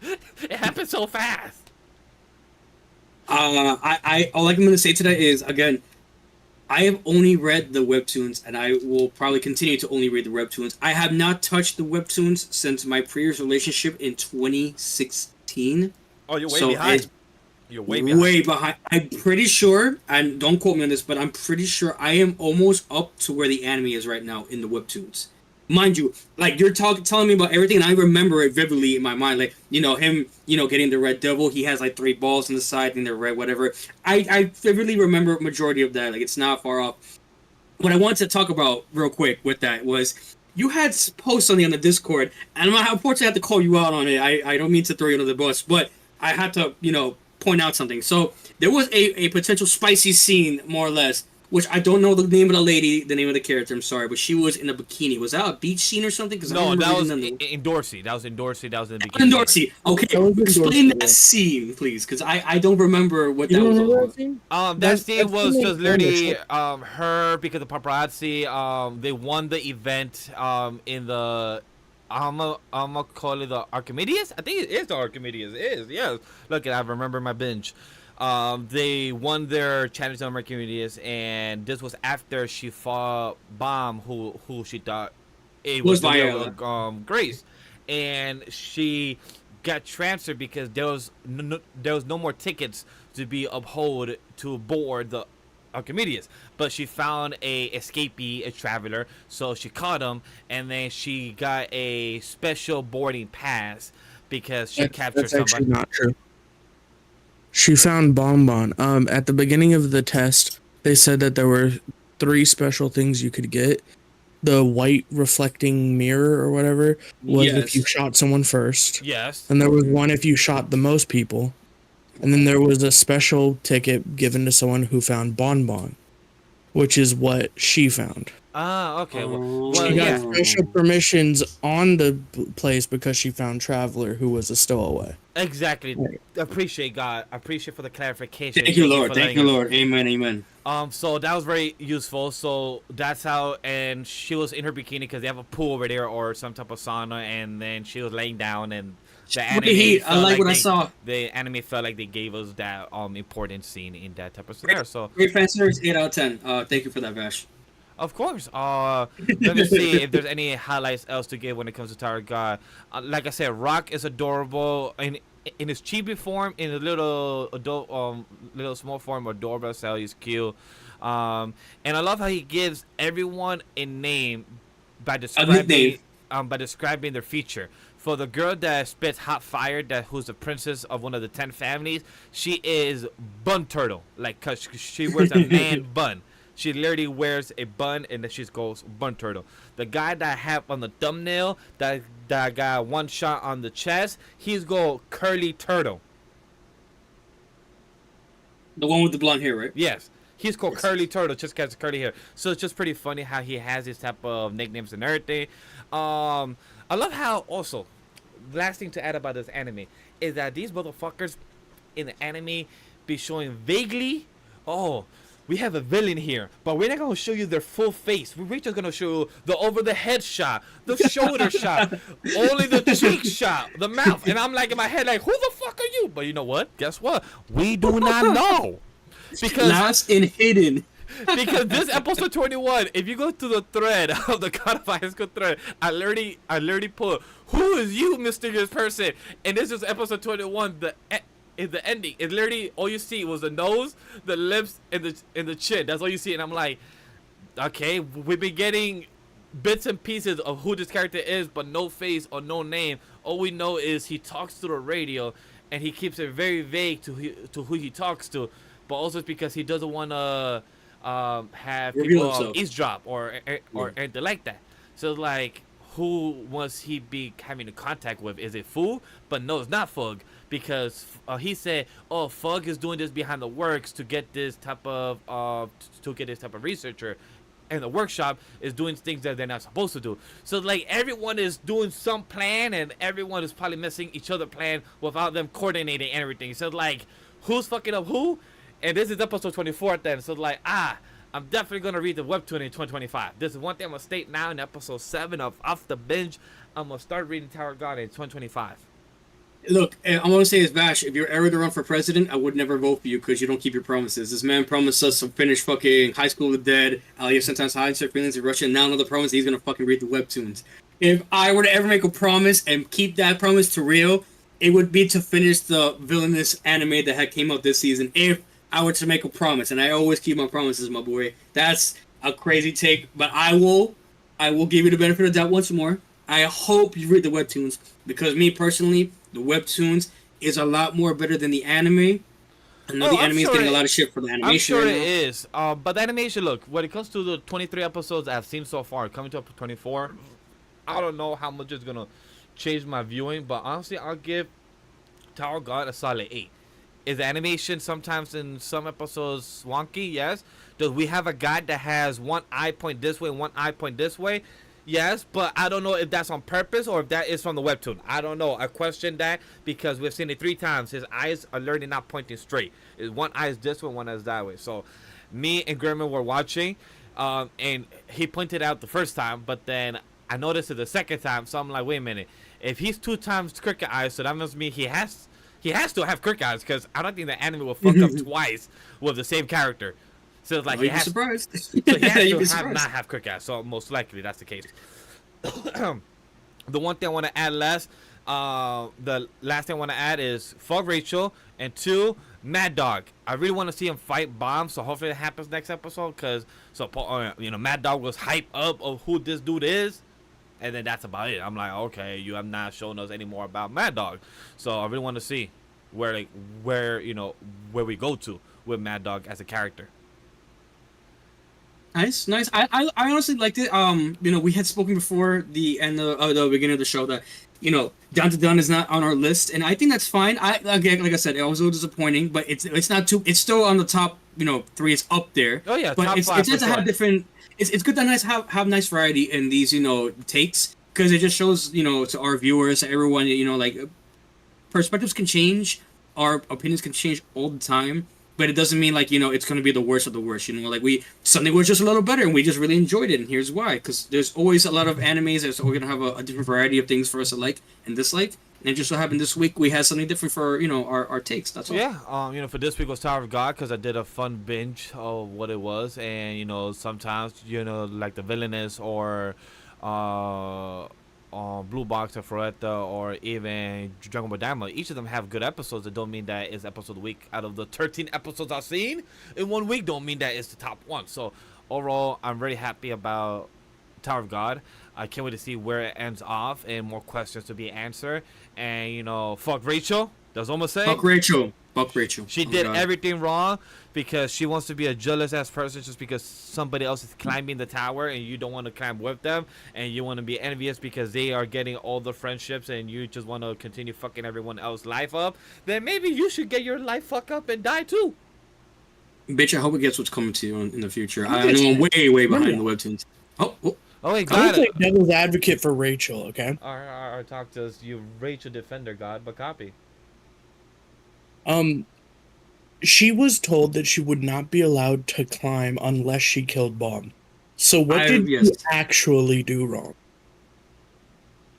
It happened so fast. I all I'm going to say today is, again, I have only read the webtoons, and I will probably continue to only read the webtoons. I have not touched the webtoons since my previous relationship in 2016. Oh, you're way So behind. it's You're way behind. way behind. I'm pretty sure, and don't quote me on this, but I'm pretty sure I am almost up to where the anime is right now in the webtoons. Mind you, like, you're telling me about everything, and I remember it vividly in my mind. Like, him, getting the red devil. He has like 3 balls on the side, and they're red, whatever. I vividly remember a majority of that. Like, it's not far off. What I wanted to talk about real quick with that was, you had posts on the Discord, and unfortunately I have to call you out on it. I don't mean to throw you under the bus, but I had to, point out something. So there was a potential spicy scene, more or less, which I don't know the name of the lady, the name of the character, I'm sorry, but she was in a bikini. Was that a beach scene or something? No, that was in Dorsey. That was in Dorsey. That was in the beginning. In Dorsey. Okay, explain that scene, please, because I don't remember what that was all about. That scene was just literally her, because of paparazzi. They won the event in the I'm gonna call it the Archimedes. I think it is the Archimedes. It is, yes. Look, I remember my binge. They won their challenge on Archimedes, and this was after she fought Bomb, who she thought it was Viola. Grace, and she got transferred because there was no more tickets to be upheld to board the Archimedes, but she found a escapee, a traveler, so she caught him, and then she got a special boarding pass because she captured that's somebody. Actually not true. She found Bonbon. At the beginning of the test, they said that there were 3 special things you could get. The white reflecting mirror or whatever was if you shot someone first. Yes. And there was one if you shot the most people. And then there was a special ticket given to someone who found Bonbon, which is what she found. Ah, okay. She got special permissions on the place because she found Traveler, who was a stowaway. Exactly. Appreciate God. Appreciate for the clarification. Thank you, Lord. Thank you, Lord. Amen. Amen. So that was very useful. So that's how, and she was in her bikini because they have a pool over there or some type of sauna, and then she was laying down, and the anime I like what I saw. The anime felt like they gave us that important scene in that type of scenario. So great fan service, 8 out of 10. Thank you for that, Vash. Of course. Let me see if there's any highlights else to give when it comes to Tower God. Like I said, Rock is adorable in his chibi form, in a little adult, little small form, adorable. So he's cute. And I love how he gives everyone a name by nickname. describing their feature. For the girl that spits hot fire, who's the princess of one of the 10 families, she is Bun Turtle, like, cause she wears a man bun. She literally wears a bun, and then she goes Bun Turtle. The guy that I have on the thumbnail, that got one shot on the chest, he's go Curly Turtle. The one with the blonde hair, right? Yes. He's called Curly Turtle just because of curly hair. So it's just pretty funny how he has these type of nicknames and everything. I love how also, last thing to add about this anime is that these motherfuckers in the anime be showing vaguely, oh, we have a villain here, but we're not going to show you their full face. We're just going to show you the over-the-head shot, the shoulder shot, only the cheek shot, the mouth. And I'm like in my head, like, who the fuck are you? But you know what? Guess what? We do not know. Because Lost and hidden. Because this episode 21, if you go to the thread of the God of High School thread, I literally put, who is you, mysterious person? And this is episode 21, in the ending. It literally, all you see was the nose, the lips, and the chin. That's all you see. And I'm like, okay, we've been getting bits and pieces of who this character is, but no face or no name. All we know is he talks through the radio, and he keeps it very vague to who he talks to. But also it's because he doesn't want to have people eavesdrop or anything like that. So like, who was he be having a contact with? Is it Fu? But no, it's not Fug, because he said, "Oh, Fug is doing this behind the works to get this type of researcher, and the workshop is doing things that they're not supposed to do." So like, everyone is doing some plan, and everyone is probably missing each other plan without them coordinating everything. So like, who's fucking up who? And this is episode 24 then. So like, I'm definitely going to read the webtoon in 2025. This is one thing I'm going to state now in episode 7 of Off Da Binge. I'm going to start reading Tower God in 2025. Look, I'm going to say this, Vash, if you're ever to run for president, I would never vote for you because you don't keep your promises. This man promised us to finish fucking High School of the Dead, Aliyah sometimes hides her feelings in Russia, and now another promise he's going to fucking read the webtoons. If I were to ever make a promise and keep that promise to real, it would be to finish the villainous anime that had came out this season. If I were to make a promise, and I always keep my promises, my boy. That's a crazy take, but I will give you the benefit of the doubt once more. I hope you read the webtoons, because me personally, the webtoons is a lot more better than the anime. I know the anime is getting a lot of shit for the animation. I'm sure it is. But the animation, look, when it comes to the 23 episodes I've seen so far, coming to up to 24, I don't know how much it's gonna change my viewing, but honestly, I'll give Tower God a solid 8. Is the animation sometimes in some episodes wonky? Yes. Does we have a guy that has one eye point this way and one eye point this way? Yes, but I don't know if that's on purpose or if that is from the webtoon. I don't know. I question that because we've seen it 3 times. His eyes are literally not pointing straight. One eye is this way, one eye is that way. So me and Grandma were watching, and he pointed out the first time, but then I noticed it the second time. So I'm like, wait a minute. If he's 2 times cricket eyes, so that must mean he has to have cricket eyes, because I don't think the anime will fuck up twice with the same character. So it's like, he has to not have cricket eyes. So most likely that's the case. The one thing I want to add the last thing I want to add is fuck Rachel, and 2, Mad Dog. I really want to see him fight Bomb, so hopefully it happens next episode, because Mad Dog was hyped up of who this dude is. And then that's about it. I'm like, okay, you have not shown us any more about Mad Dog. So I really want to see where we go to with Mad Dog as a character. Nice. I honestly liked it. We had spoken before the end of the beginning of the show that, Down to Done is not on our list, and I think that's fine. Again, like I said, it was a little disappointing, but it's not too. It's still on the top, 3. It's up there. Oh yeah, but top 5. It's nice to have different. It's good to have nice variety in these, takes, because it just shows, to our viewers, everyone, perspectives can change, our opinions can change all the time, but it doesn't mean it's going to be the worst of the worst. Something was just a little better and we just really enjoyed it, and here's why. Because there's always a lot of animes. There's always going to have a different variety of things for us to like and dislike. And just so happened this week we had something different for our takes. That's all. Yeah, for this week was Tower of God because I did a fun binge of what it was, and sometimes like the villainous or Blue Box or Ferretta or even Dragon Ball Daima. Each of them have good episodes. That don't mean that it's episode of the week. Out of the 13 episodes I've seen in 1 week, don't mean that it's the top one. So overall, I'm really happy about Tower of God. I can't wait to see where it ends off and more questions to be answered. And fuck Rachel. That's almost saying. Fuck Rachel. Fuck Rachel. She did everything wrong because she wants to be a jealous ass person just because somebody else is climbing the tower and you don't want to climb with them, and you want to be envious because they are getting all the friendships and you just want to continue fucking everyone else's life up. Then maybe you should get your life fucked up and die too. Bitch, I hope it gets what's coming to you in the future. I know I'm way behind the webtoons. Oh, wait, I'm God. gonna play devil's advocate for Rachel, okay? Our talk to us, you Rachel defender, God, but copy. She was told that she would not be allowed to climb unless she killed Bomb. So what did she actually do wrong?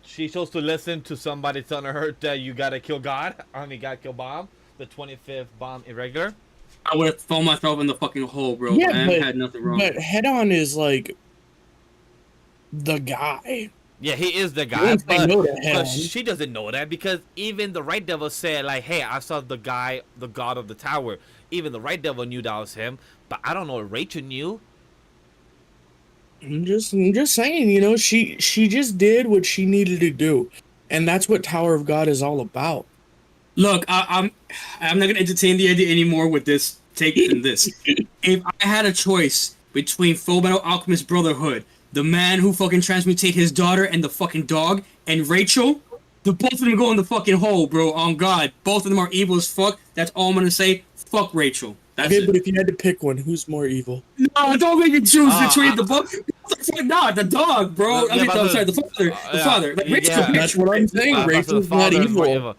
She chose to listen to somebody telling her that you gotta kill God. Gotta kill Bomb. The 25th Bomb irregular. I would have thrown myself in the fucking hole, bro. Yeah, I had nothing wrong. But Head On is like the guy. Yeah, he is the guy, but she doesn't know that because even the Right Devil said, like, hey, I saw the guy, the god of the tower. Even the Right Devil knew that was him, but I don't know if Rachel knew. I'm just saying, she just did what she needed to do, and that's what Tower of God is all about. Look, I'm not gonna entertain the idea anymore with this take than this. If I had a choice between Fullmetal Alchemist Brotherhood, the man who fucking transmutate his daughter and the fucking dog, and Rachel, the both of them go in the fucking hole, bro. On God, both of them are evil as fuck. That's all I'm gonna say. Fuck Rachel. That's it. But if you had to pick one, who's more evil? No, don't make me choose between the book. No, the dog, bro. Sorry, the father. The father. Like, Rachel, that's what I'm saying. Rachel's not evil.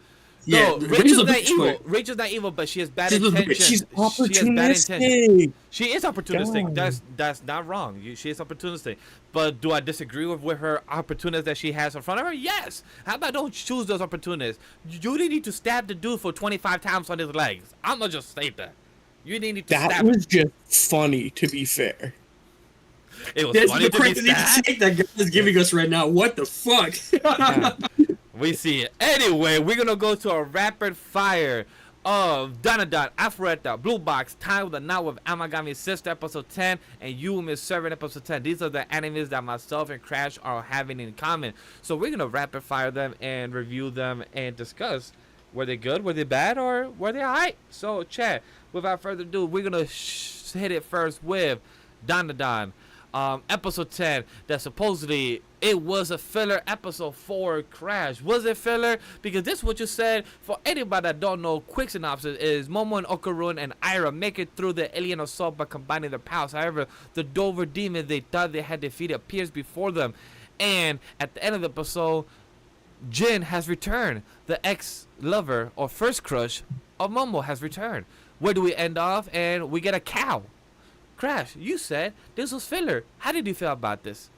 No, Rachel's not evil. Rachel's not evil, but she has bad intentions. She's opportunistic. She is opportunistic. That's not wrong. She is opportunistic. But do I disagree with her opportunities that she has in front of her? Yes. How about don't choose those opportunities? You didn't need to stab the dude for 25 times on his legs. I'm gonna just say that. You didn't need to stab him. That was just funny, to be fair. It was funny to be sad. That God is giving us right now. What the fuck? We see it. Anyway, we're gonna go to a rapid fire of Danadon, Aphrodite, Blue Box, Time with the Knot with Amagami Sister, episode 10, and You Miss Servant, episode 10. These are the animes that myself and Crash are having in common. So we're gonna rapid fire them and review them and discuss were they good, were they bad, or were they alright. So Chad, without further ado, we're gonna hit it first with Danadon. Episode 10 that supposedly it was a filler episode for Crash. Was it filler? Because this is what you said. For anybody that don't know, quick synopsis is Momo and Okarun and Ira make it through the alien assault by combining their powers. However, the Dover demon they thought they had defeated appears before them, and at the end of the episode, Jin has returned. The ex-lover or first crush of Momo has returned. Where do we end off? And we get a cow. Crash, you said this was filler. How did you feel about this?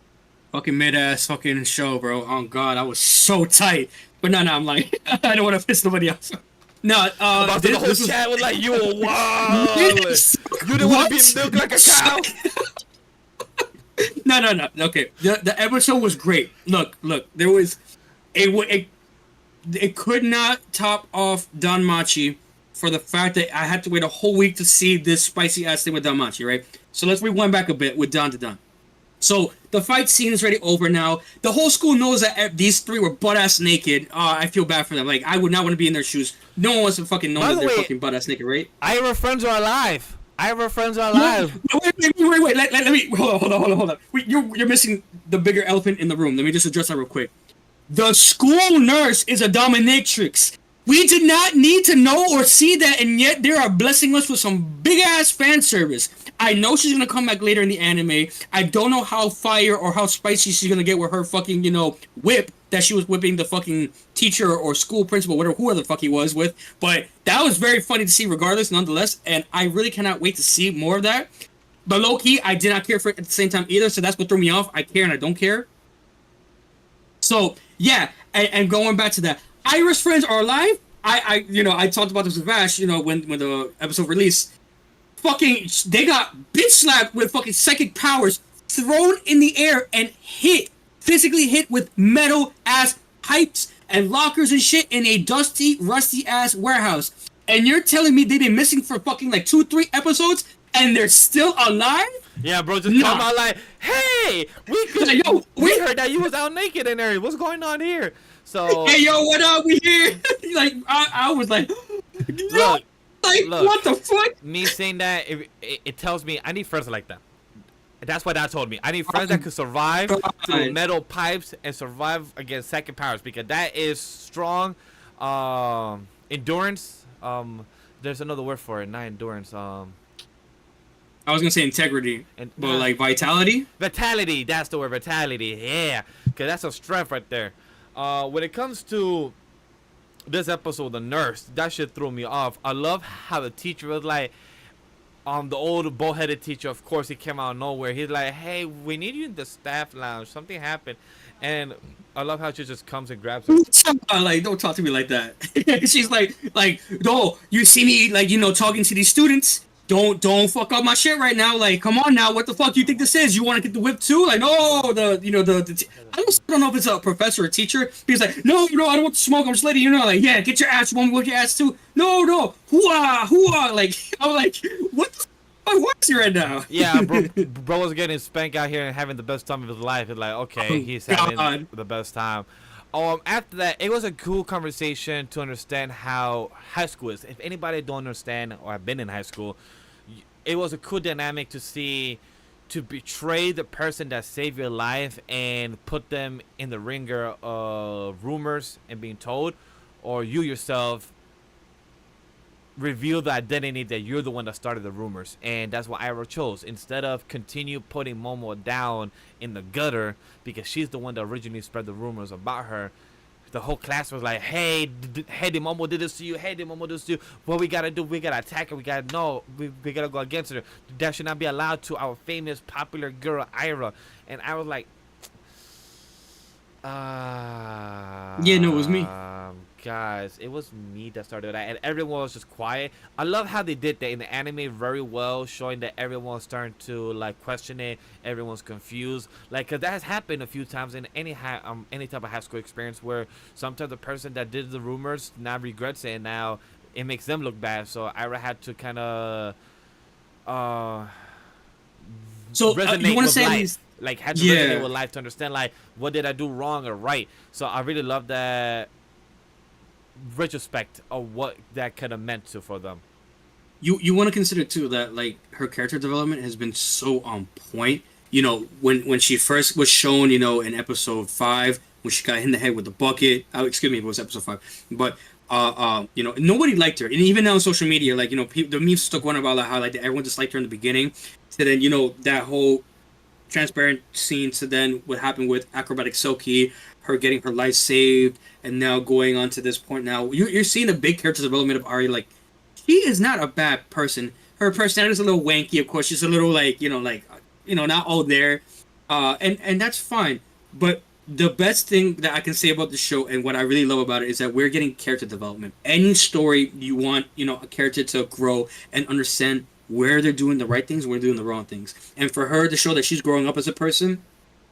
Fucking mid-ass fucking show, bro. Oh, God, I was so tight. But no, I'm like, I don't want to piss nobody off. No, the whole chat was like, you were wild. You didn't want to be milked like a cow? No. Okay, the episode was great. Look, there was... It could not top off Danmachi for the fact that I had to wait a whole week to see this spicy ass thing with Danmachi, right? So let's rewind back a bit with Dan to Dan. So the fight scene is already over now. The whole school knows that these three were butt ass naked. I feel bad for them. Like, I would not want to be in their shoes. No one wants to fucking know that they're fucking butt ass naked, right? Ira friends are alive. Wait. Let me hold on. You're missing the bigger elephant in the room. Let me just address that real quick. The school nurse is a dominatrix. We did not need to know or see that, and yet they are blessing us with some big-ass fan service. I know she's gonna come back later in the anime. I don't know how fire or how spicy she's gonna get with her fucking, whip that she was whipping the fucking teacher or school principal, whatever, whoever the fuck he was with. But that was very funny to see regardless, nonetheless, and I really cannot wait to see more of that. But low-key, I did not care for it at the same time either, so that's what threw me off. I care and I don't care. So, yeah, and going back to that, Ira's friends are alive. I talked about this with Vash. When the episode released, fucking, they got bitch slapped with fucking psychic powers, thrown in the air and physically hit with metal ass pipes and lockers and shit in a dusty, rusty ass warehouse. And you're telling me they've been missing for fucking like 2-3 episodes and they're still alive? Yeah, bro, just come out like, hey, we heard that you was out naked in there. What's going on here? So hey, yo, what up? We here? Like, I was like, look, what the fuck? Me saying that, it tells me I need friends like that. That's what that told me. I need friends that could survive through metal pipes and survive against psychic powers, because that is strong endurance. There's another word for it, not endurance. I was gonna say integrity, but like vitality. Vitality, that's the word, vitality. Yeah, because that's a strength right there. When it comes to this episode, the nurse, that shit threw me off. I love how the teacher was like, the old bull-headed teacher. Of course, he came out of nowhere. He's like, "Hey, we need you in the staff lounge. Something happened," and I love how she just comes and grabs her. Like, don't talk to me like that. She's like, no, you see me, like, talking to these students. Don't fuck up my shit right now. Like, come on now, what the fuck do you think this is? You want to get the whip too? Like, no, I don't know if it's a professor or teacher. He's like, no, I don't want to smoke. I'm just letting you know. Like, yeah, get your ass. You want me to whip your ass too? No, hoo-ah. Like, I'm like, what the fuck? What's he right now? Yeah, bro was getting spanked out here and having the best time of his life. It's like, okay, he's having the best time. After that, it was a cool conversation to understand how high school is. If anybody don't understand or have been in high school, it was a cool dynamic to see, to betray the person that saved your life and put them in the ringer of rumors and being told, or you yourself reveal the identity that you're the one that started the rumors. And that's what Ira chose. Instead of continue putting Momo down in the gutter because she's the one that originally spread the rumors about her, the whole class was like, hey, did Momo did this to you? Hey, did Momo do this to you? What we gotta do? We gotta attack her. We gotta go against her. That should not be allowed to our famous popular girl Ira. And I was like, yeah, no, it was me. Guys, it was me that started that, and everyone was just quiet. I love how they did that in the anime very well, showing that everyone's starting to like question it. Everyone's confused, like, cause that has happened a few times in any type of high school experience, where sometimes the person that did the rumors now regrets it, and now it makes them look bad. So Ira had to kind of resonate you want to with say life. Like, had to resonate with life to understand, like, what did I do wrong or right. So I really love that retrospect of what that could have meant for them. You want to consider too that, like, her character development has been so on point. When she first was shown, in episode 5, when she got hit in the head with the bucket. Excuse me, it was episode 5. But nobody liked her, and even now on social media, like, the memes stuck one about, like, how, like, everyone disliked her in the beginning. So then, that whole transparent scene to then what happened with Acrobatic Silky, her getting her life saved, and now going on to this point. Now you're seeing a big character development of Ari. Like, she is not a bad person. Her personality is a little wanky, of course. She's a little not all there, and that's fine. But the best thing that I can say about the show and what I really love about it is that we're getting character development. Any story you want, a character to grow and understand where they're doing the right things, where they're doing the wrong things. And for her to show that she's growing up as a person,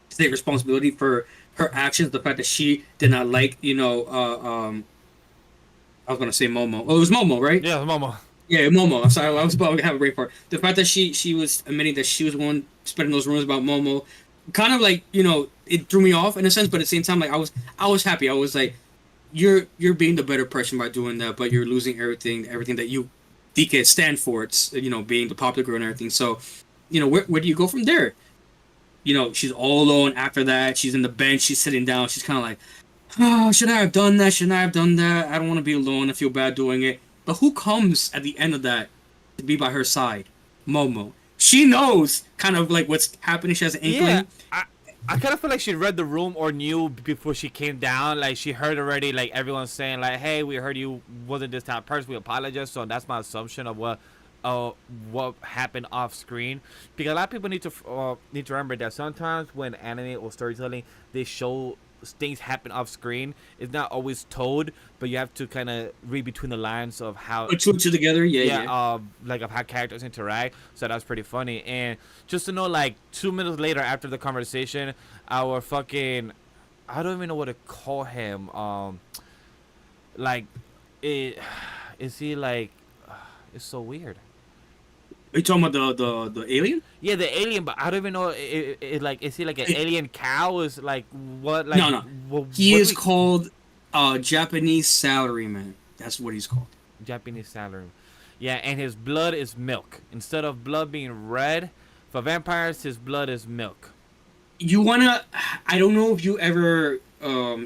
to take responsibility for her actions, the fact that she did not like, I was going to say Momo. Oh, it was Momo, right? Yeah, Momo. Yeah, Momo. I'm sorry, I was about to have a break for it. The fact that she was admitting that she was the one spreading those rumors about Momo, kind of like, it threw me off in a sense, but at the same time, like, I was happy. I was like, you're being the better person by doing that, but you're losing everything that you DK stand for. It's, being the popular girl and everything. So, where do you go from there? She's all alone after that. She's in the bench. She's sitting down. She's kind of like, oh, should I have done that? Shouldn't I have done that? I don't want to be alone. I feel bad doing it. But who comes at the end of that to be by her side? Momo. She knows kind of like what's happening. She has an inkling. Yeah, I kind of feel like she read the room or knew before she came down. Like, she heard already, like, everyone saying, like, hey, we heard you wasn't this type of person. We apologize. So that's my assumption of what happened off screen, because a lot of people need to remember that sometimes when anime or storytelling, they show things happen off screen. It's not always told, but you have to kind of read between the lines of how Put two and two together. Yeah. like of how characters interact. So that was pretty funny. And just to know, like 2 minutes later after the conversation, our fucking, I don't even know what to call him. Like, it is he like? It's so weird. Are you talking about the alien? Yeah, the alien, but I don't even know. Like, is he like an alien cow? Is like what? Like, No. He is called Japanese salaryman. That's what he's called. Japanese salary. Yeah, and his blood is milk. Instead of blood being red, for vampires, his blood is milk. You wanna? I don't know if you ever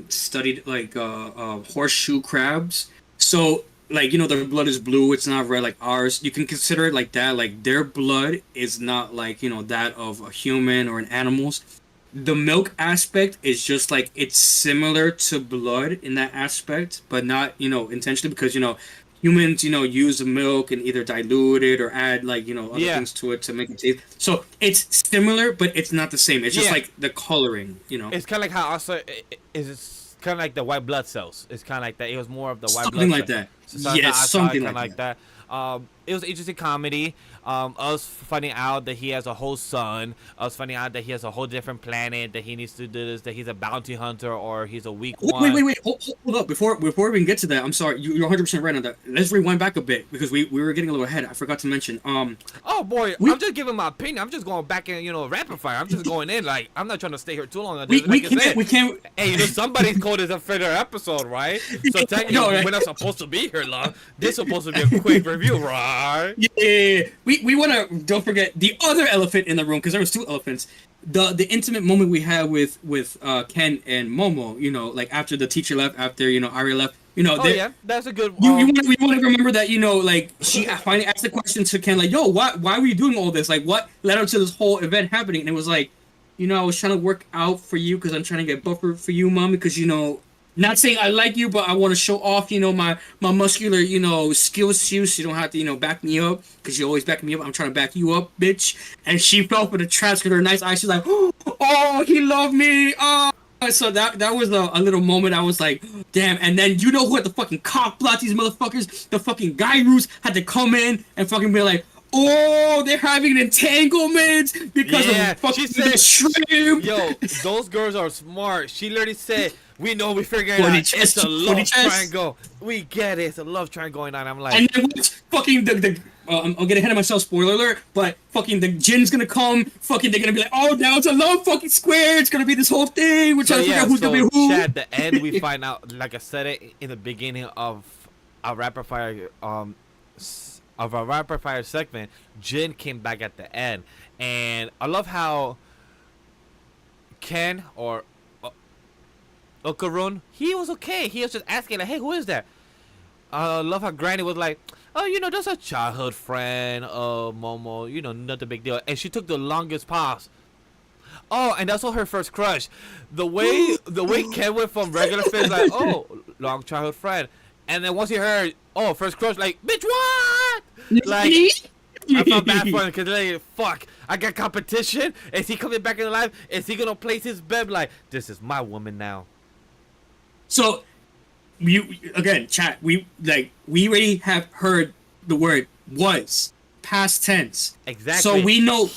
studied like horseshoe crabs. So like their blood is blue. It's not red like ours. You can consider it like that. Like their blood is not like that of a human or an animal's. The milk aspect is just like it's similar to blood in that aspect, but not intentionally because humans use the milk and either dilute it or add like other things to it to make it taste. So it's similar, but it's not the same. It's just like the coloring. It's kind of like how also it's kind of like the white blood cells. It's kind of like that. It was more of the white something blood like cells. that. So Yes, something like that. It was interesting comedy. Us finding out that he has a whole son. Us finding out that he has a whole different planet. That he needs to do this. That he's a bounty hunter or he's a weak one. Wait. Hold up. Before we even get to that, I'm sorry. You're 100% right on that. Let's rewind back a bit because we were getting a little ahead. I forgot to mention. Oh boy, I'm just giving my opinion. I'm just going back in, rapid fire. I'm just going in. Like I'm not trying to stay here too long. We can't. Hey, somebody's called this a filler episode, right? So technically, we're not supposed to be here long. This is supposed to be a quick review, right? Yeah. We want to don't forget the other elephant in the room because there was two elephants. The intimate moment we had with Ken and Momo, like after the teacher left, after Ari left, yeah, that's a good. You want to remember that like she finally asked the question to Ken like, yo, why were you doing all this? Like, what led up to this whole event happening? And it was like, I was trying to work out for you because I'm trying to get buffer for you, mom, because not saying I like you, but I want to show off, my muscular, skills to you, so you don't have to, back me up, because you always back me up. I'm trying to back you up, bitch. And she fell for the trash with her nice eyes. She's like, oh, he loved me. Oh. So that was a little moment. I was like, damn. And then who had the fucking cock block these motherfuckers? The fucking Gyrus had to come in and fucking be like, oh, they're having an entanglement because of fucking the shrimp. Yo, those girls are smart. She literally said, we know, we figured it out. It's a love triangle. We get it. It's a love triangle going on. I'm like, and then fucking I'm getting ahead of myself. Spoiler alert! But fucking the Jin's gonna come. Fucking they're gonna be like, oh, now it's a love fucking square. It's gonna be this whole thing. Which I forgot who's gonna be who. At the end, we find out. Like I said it in the beginning of our rapid fire segment, Jin came back at the end, and I love how Ken or Okarun, he was okay. He was just asking like, hey, who is that? I love how Granny was like, oh, that's a childhood friend of Momo, not a big deal. And she took the longest pause. Oh, and that's all her first crush. The way Ken went from regular face like, oh, long childhood friend, and then once he heard, oh, first crush, like, bitch, what? Like, I felt bad for him because like, fuck, I got competition. Is he coming back in life? Is he gonna place his bed like, this is my woman now? So, chat. We already have heard the word was past tense. Exactly. So we know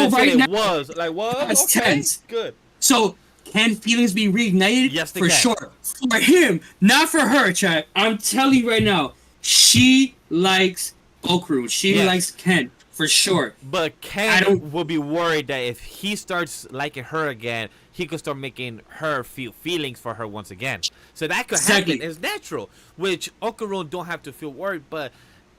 right now was like what past tense. Good. So can feelings be reignited? Yes, they for can. sure. For him, not for her, chat. I'm telling you right now, she likes Okru. She likes Ken for sure. But Ken will be worried that if he starts liking her again, he could start making her feel feelings for her once again. So that could happen. It's natural, which Okarun don't have to feel worried. But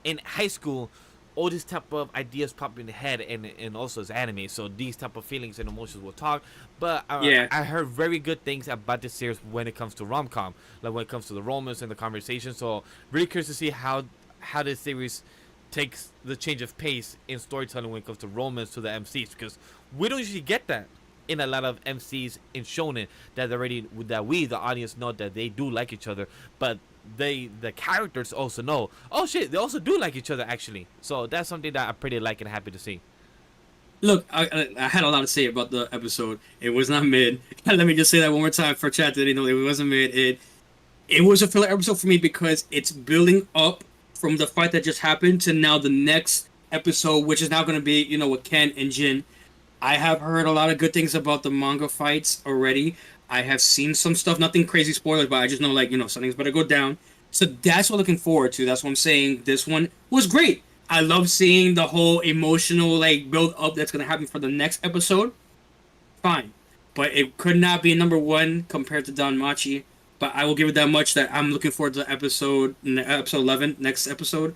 in high school, all these type of ideas pop in the head, and also as anime. So these type of feelings and emotions will talk. But I heard very good things about this series when it comes to rom-com, like when it comes to the romance and the conversation. So really curious to see how this series takes the change of pace in storytelling when it comes to romance to the MCs, because we don't usually get that in a lot of MCs in shonen that we the audience know that they do like each other, but the characters also know, oh shit, they also do like each other actually. So that's something that I'm pretty like and happy to see. Look, I had a lot to say about the episode. It was not mid. Let me just say that one more time for chat that didn't know it wasn't mid. It was a filler episode for me because it's building up from the fight that just happened to now the next episode, which is now going to be, with Ken and Jin. I have heard a lot of good things about the manga fights already. I have seen some stuff, nothing crazy spoilers, but I just know, something's better go down. So that's what I'm looking forward to. That's what I'm saying. This one was great. I love seeing the whole emotional, build up that's going to happen for the next episode. Fine. But it could not be number one compared to Don Machi. But I will give it that much that I'm looking forward to episode 11, next episode.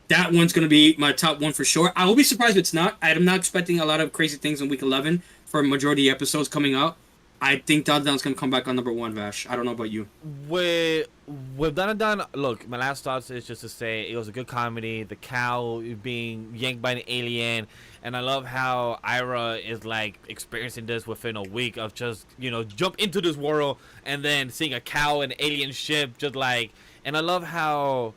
That one's going to be my top one for sure. I will be surprised if it's not. I'm not expecting a lot of crazy things in week 11 for a majority of episodes coming out. I think Dandadan's going to come back on number one, Vash. I don't know about you. With Dandadan, look, my last thoughts is just to say it was a good comedy. The cow being yanked by an alien. And I love how Ira is, experiencing this within a week of just, jump into this world and then seeing a cow and alien ship just And I love how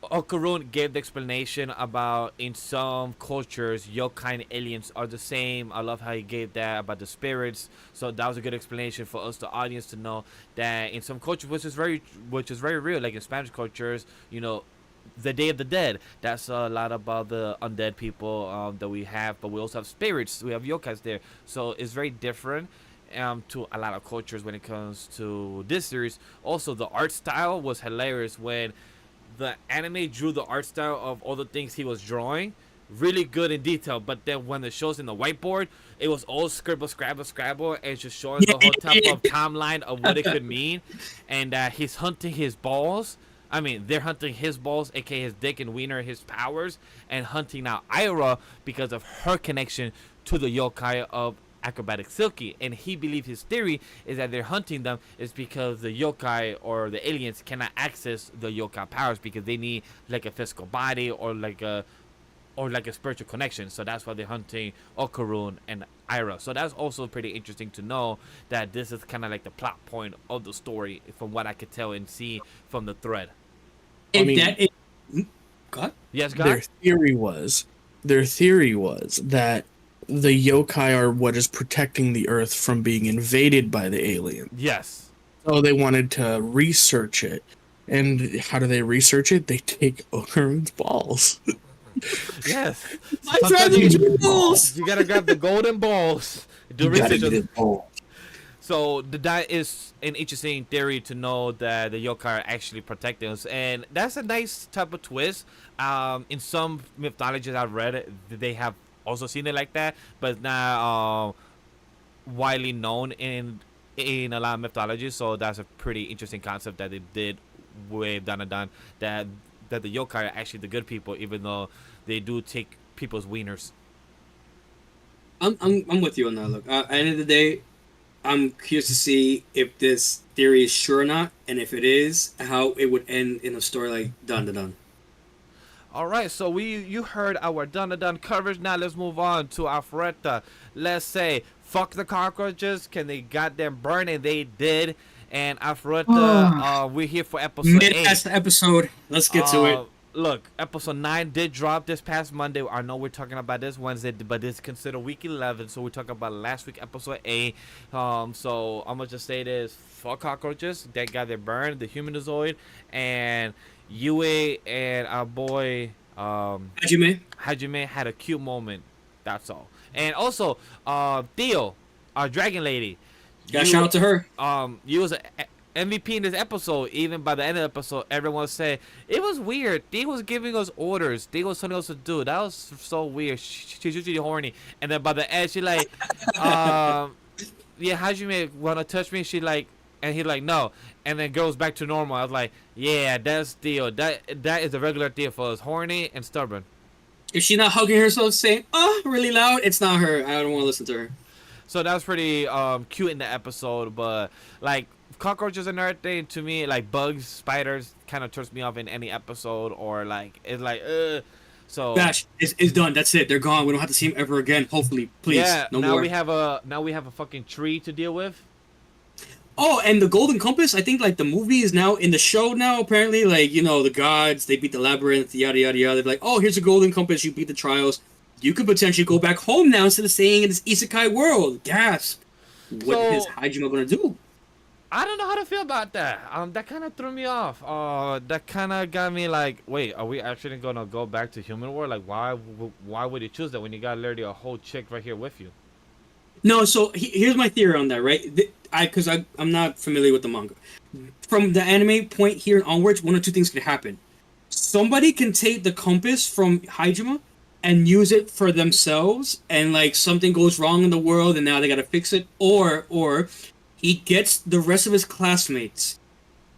Okarun gave the explanation about in some cultures yokai and aliens are the same. I love how he gave that about the spirits. So that was a good explanation for us, the audience, to know that in some cultures, which is very real, like in Spanish cultures, the Day of the Dead. That's a lot about the undead people that we have, but we also have spirits. We have yokais there, so it's very different to a lot of cultures when it comes to this series. Also, the art style was hilarious when the anime drew the art style of all the things he was drawing, really good in detail. But then when it shows in the whiteboard, it was all scribble, scrabble, and just showing the whole type of timeline of what it could mean. And he's hunting his balls. I mean, they're hunting his balls, aka his dick and wiener, his powers, and hunting now Ira because of her connection to the yokai of Acrobatic Silky. And he believes his theory is that they're hunting them is because the yokai or the aliens cannot access the yokai powers because they need a physical body or a spiritual connection. So that's why they're hunting Okarun and Ira. So that's also pretty interesting to know that this is kind of the plot point of the story from what I could tell and see from the thread. God? Yes, God? Their theory was that the yokai are what is protecting the Earth from being invaded by the alien. Yes. So they wanted to research it. And how do they research it? They take Okarun's balls. Yes. Balls. You gotta grab the golden balls. Do research. So that is an interesting theory to know that the yokai are actually protecting us, and that's a nice type of twist. In some mythologies I've read, they have also seen it like that, but it's not widely known in a lot of mythologies. So that's a pretty interesting concept that they did with Dandadan, that the yokai are actually the good people, even though they do take people's wieners. I'm with you on that. Look, at the end of the day, I'm curious to see if this theory is sure or not, and if it is, how it would end in a story like Dandadan. All right, so you heard our Dandadan coverage. Now let's move on to Alfreda. Let's say, fuck the cockroaches. Can they goddamn burn? And they did. And Alfreda, we're here for episode 8. That's the episode. Let's get to it. Look, episode 9 did drop this past Monday. I know we're talking about this Wednesday, but it's considered week 11, so we're talking about last week, episode 8. So I'm going to just say this. Fuck cockroaches. That guy that burned, the humanoid, and Yue and our boy Hajime had a cute moment. That's all. And also, Theo, our dragon lady. Yeah, shout out to her. You was a MVP in this episode. Even by the end of the episode, everyone said it was weird. They was giving us orders. They was telling us to do. That was so weird. She's usually horny, and then by the end, she yeah, Hajime wanna touch me? She and he no, and then goes back to normal. I was like, yeah, that's Theo. That is a regular Theo for us, horny and stubborn. If she's not hugging herself, saying really loud, it's not her. I don't want to listen to her. So that was pretty cute in the episode, but cockroaches and everything, to me, bugs, spiders, kind of turns me off in any episode, or it's so Vash, it's done. That's it. They're gone. We don't have to see them ever again. Hopefully, please. Yeah. No now more. we have a fucking tree to deal with. Oh, and the Golden Compass. I think the movie is now in the show now. Apparently, the gods, they beat the labyrinth, yada yada yada. They're oh, here's a Golden Compass. You beat the trials. you could potentially go back home now instead of staying in this isekai world. Gasp! What is Hajime gonna do? I don't know how to feel about that. That kind of threw me off. That kind of got me like, wait, are we actually gonna go back to human world? Like, why would you choose that when you got literally a whole chick right here with you? No, so here's my theory on that, right? Because I'm not familiar with the manga. From the anime point here and onwards, one or two things could happen. Somebody can take the compass from Hajime and use it for themselves, and like something goes wrong in the world, and now they gotta fix it, or he gets the rest of his classmates.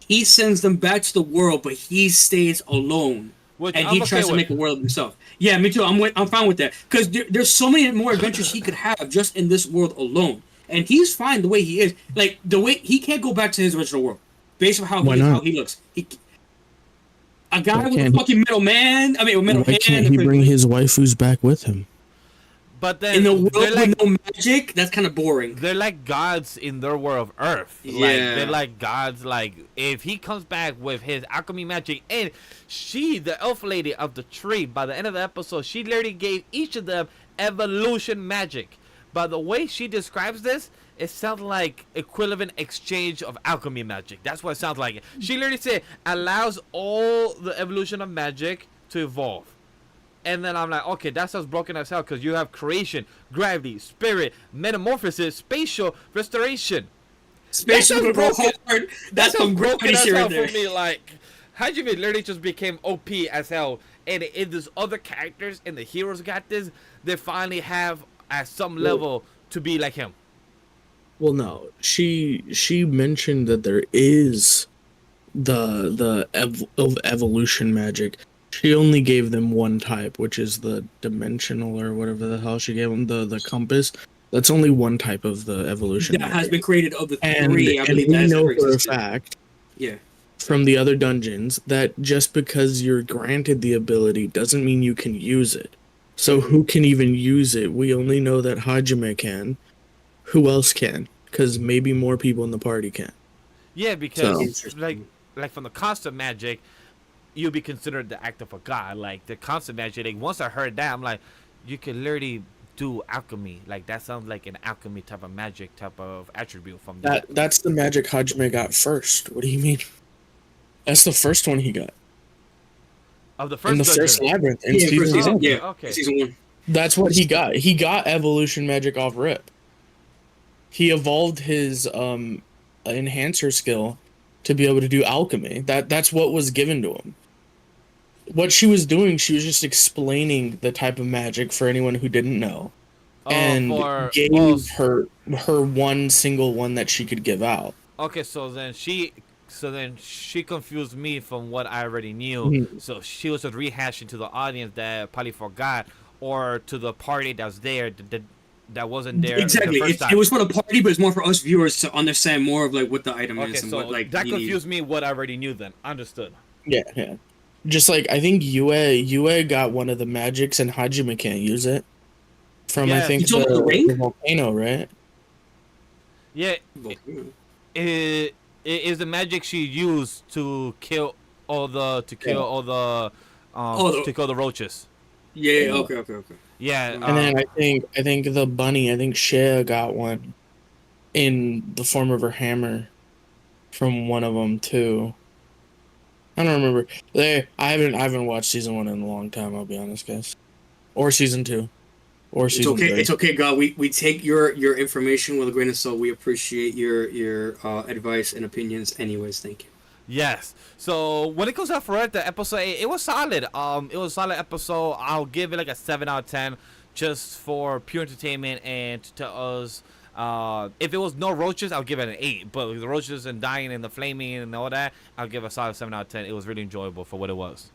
He sends them back to the world, but he stays alone. Which And I'm he okay tries to with. make a world of himself. Yeah, me too. I'm fine with that. Because there's so many more adventures he could have just in this world alone. And he's fine the way he is. Like, the way he can't go back to his original world. Based on how he looks. A guy with a fucking metal man. Metal Why hand. can't he bring his waifus back with him? But then in the world like, with no magic, that's kind of boring. They're like gods in their world of Earth. Yeah. Like, they're like gods. Like, if he comes back with his alchemy magic, and she, the elf lady of the tree, by the end of the episode, she literally gave each of them evolution magic. By the way she describes this, it sounds like equivalent exchange of alchemy magic. That's what it sounds like. She literally said, allows all the evolution of magic to evolve. And then I'm like, okay, that sounds broken as hell because you have creation, gravity, spirit, metamorphosis, spatial restoration. Spatial That's broken. Hard. That's some broken as shit hell right there. for me. Like, Hajime literally just became OP as hell. And if there's other characters and the heroes got this, they finally have at some level to be like him. Well, no, she mentioned that there is the evolution magic. She only gave them one type, which is the dimensional or whatever the hell she gave them, the compass. That's only one type of the evolution That magic. has been created of the And, three. I and believe we that has know ever for a existed. fact Yeah. from the other dungeons that just because you're granted the ability doesn't mean you can use it. So who can even use it? We only know that Hajime can. Who else can? Because maybe more people in the party can. Yeah, because So- like from the constant magic, you'll be considered the act of a god. Like the constant magic, like, once I heard that, I'm like, you can literally do alchemy. Like that sounds like an alchemy type of magic type of attribute from that. That's the magic Hajime got first. What do you mean? That's the first one he got. Of the In first the first dungeon. labyrinth in Yeah, season season, one. yeah, Okay. season 1. That's what he got. He got evolution magic off rip. He evolved his enhancer skill to be able to do alchemy. That's what was given to him. What she was doing, she was just explaining the type of magic for anyone who didn't know. And gave her one single one that she could give out. Okay, so then she confused me from what I already knew. Mhm. So she was just rehashing to the audience that probably forgot, or to the party that was there that wasn't there Exactly. the first time. It was for the party, but it's more for us viewers to understand more of like what the item Okay, is and so what like that you need. confused me what I already knew then. Understood. Yeah. Just like I think Yue got one of the magics and Hajime can't use it. From I Yeah. think You talking about the ring? the volcano, right? Yeah, it is the magic she used to kill all the to kill the roaches. Yeah, okay. Yeah, And then I think the bunny, I think Shea got one in the form of her hammer from one of them too. I don't remember. I haven't watched season 1 in a long time. I'll be honest, guys. Or season 2, or It's season okay. 3. It's okay, God. We take your information with a grain of salt. We appreciate your advice and opinions. Anyways, thank you. yes. So when it comes out for it, the episode it was solid. It was a solid episode. I'll give it like a 7 out of 10, just for pure entertainment and to tell us. If it was no roaches, I'll give it an 8. But with the roaches and dying and the flaming and all that, I'll give it a solid 7 out of 10. It was really enjoyable for what it was.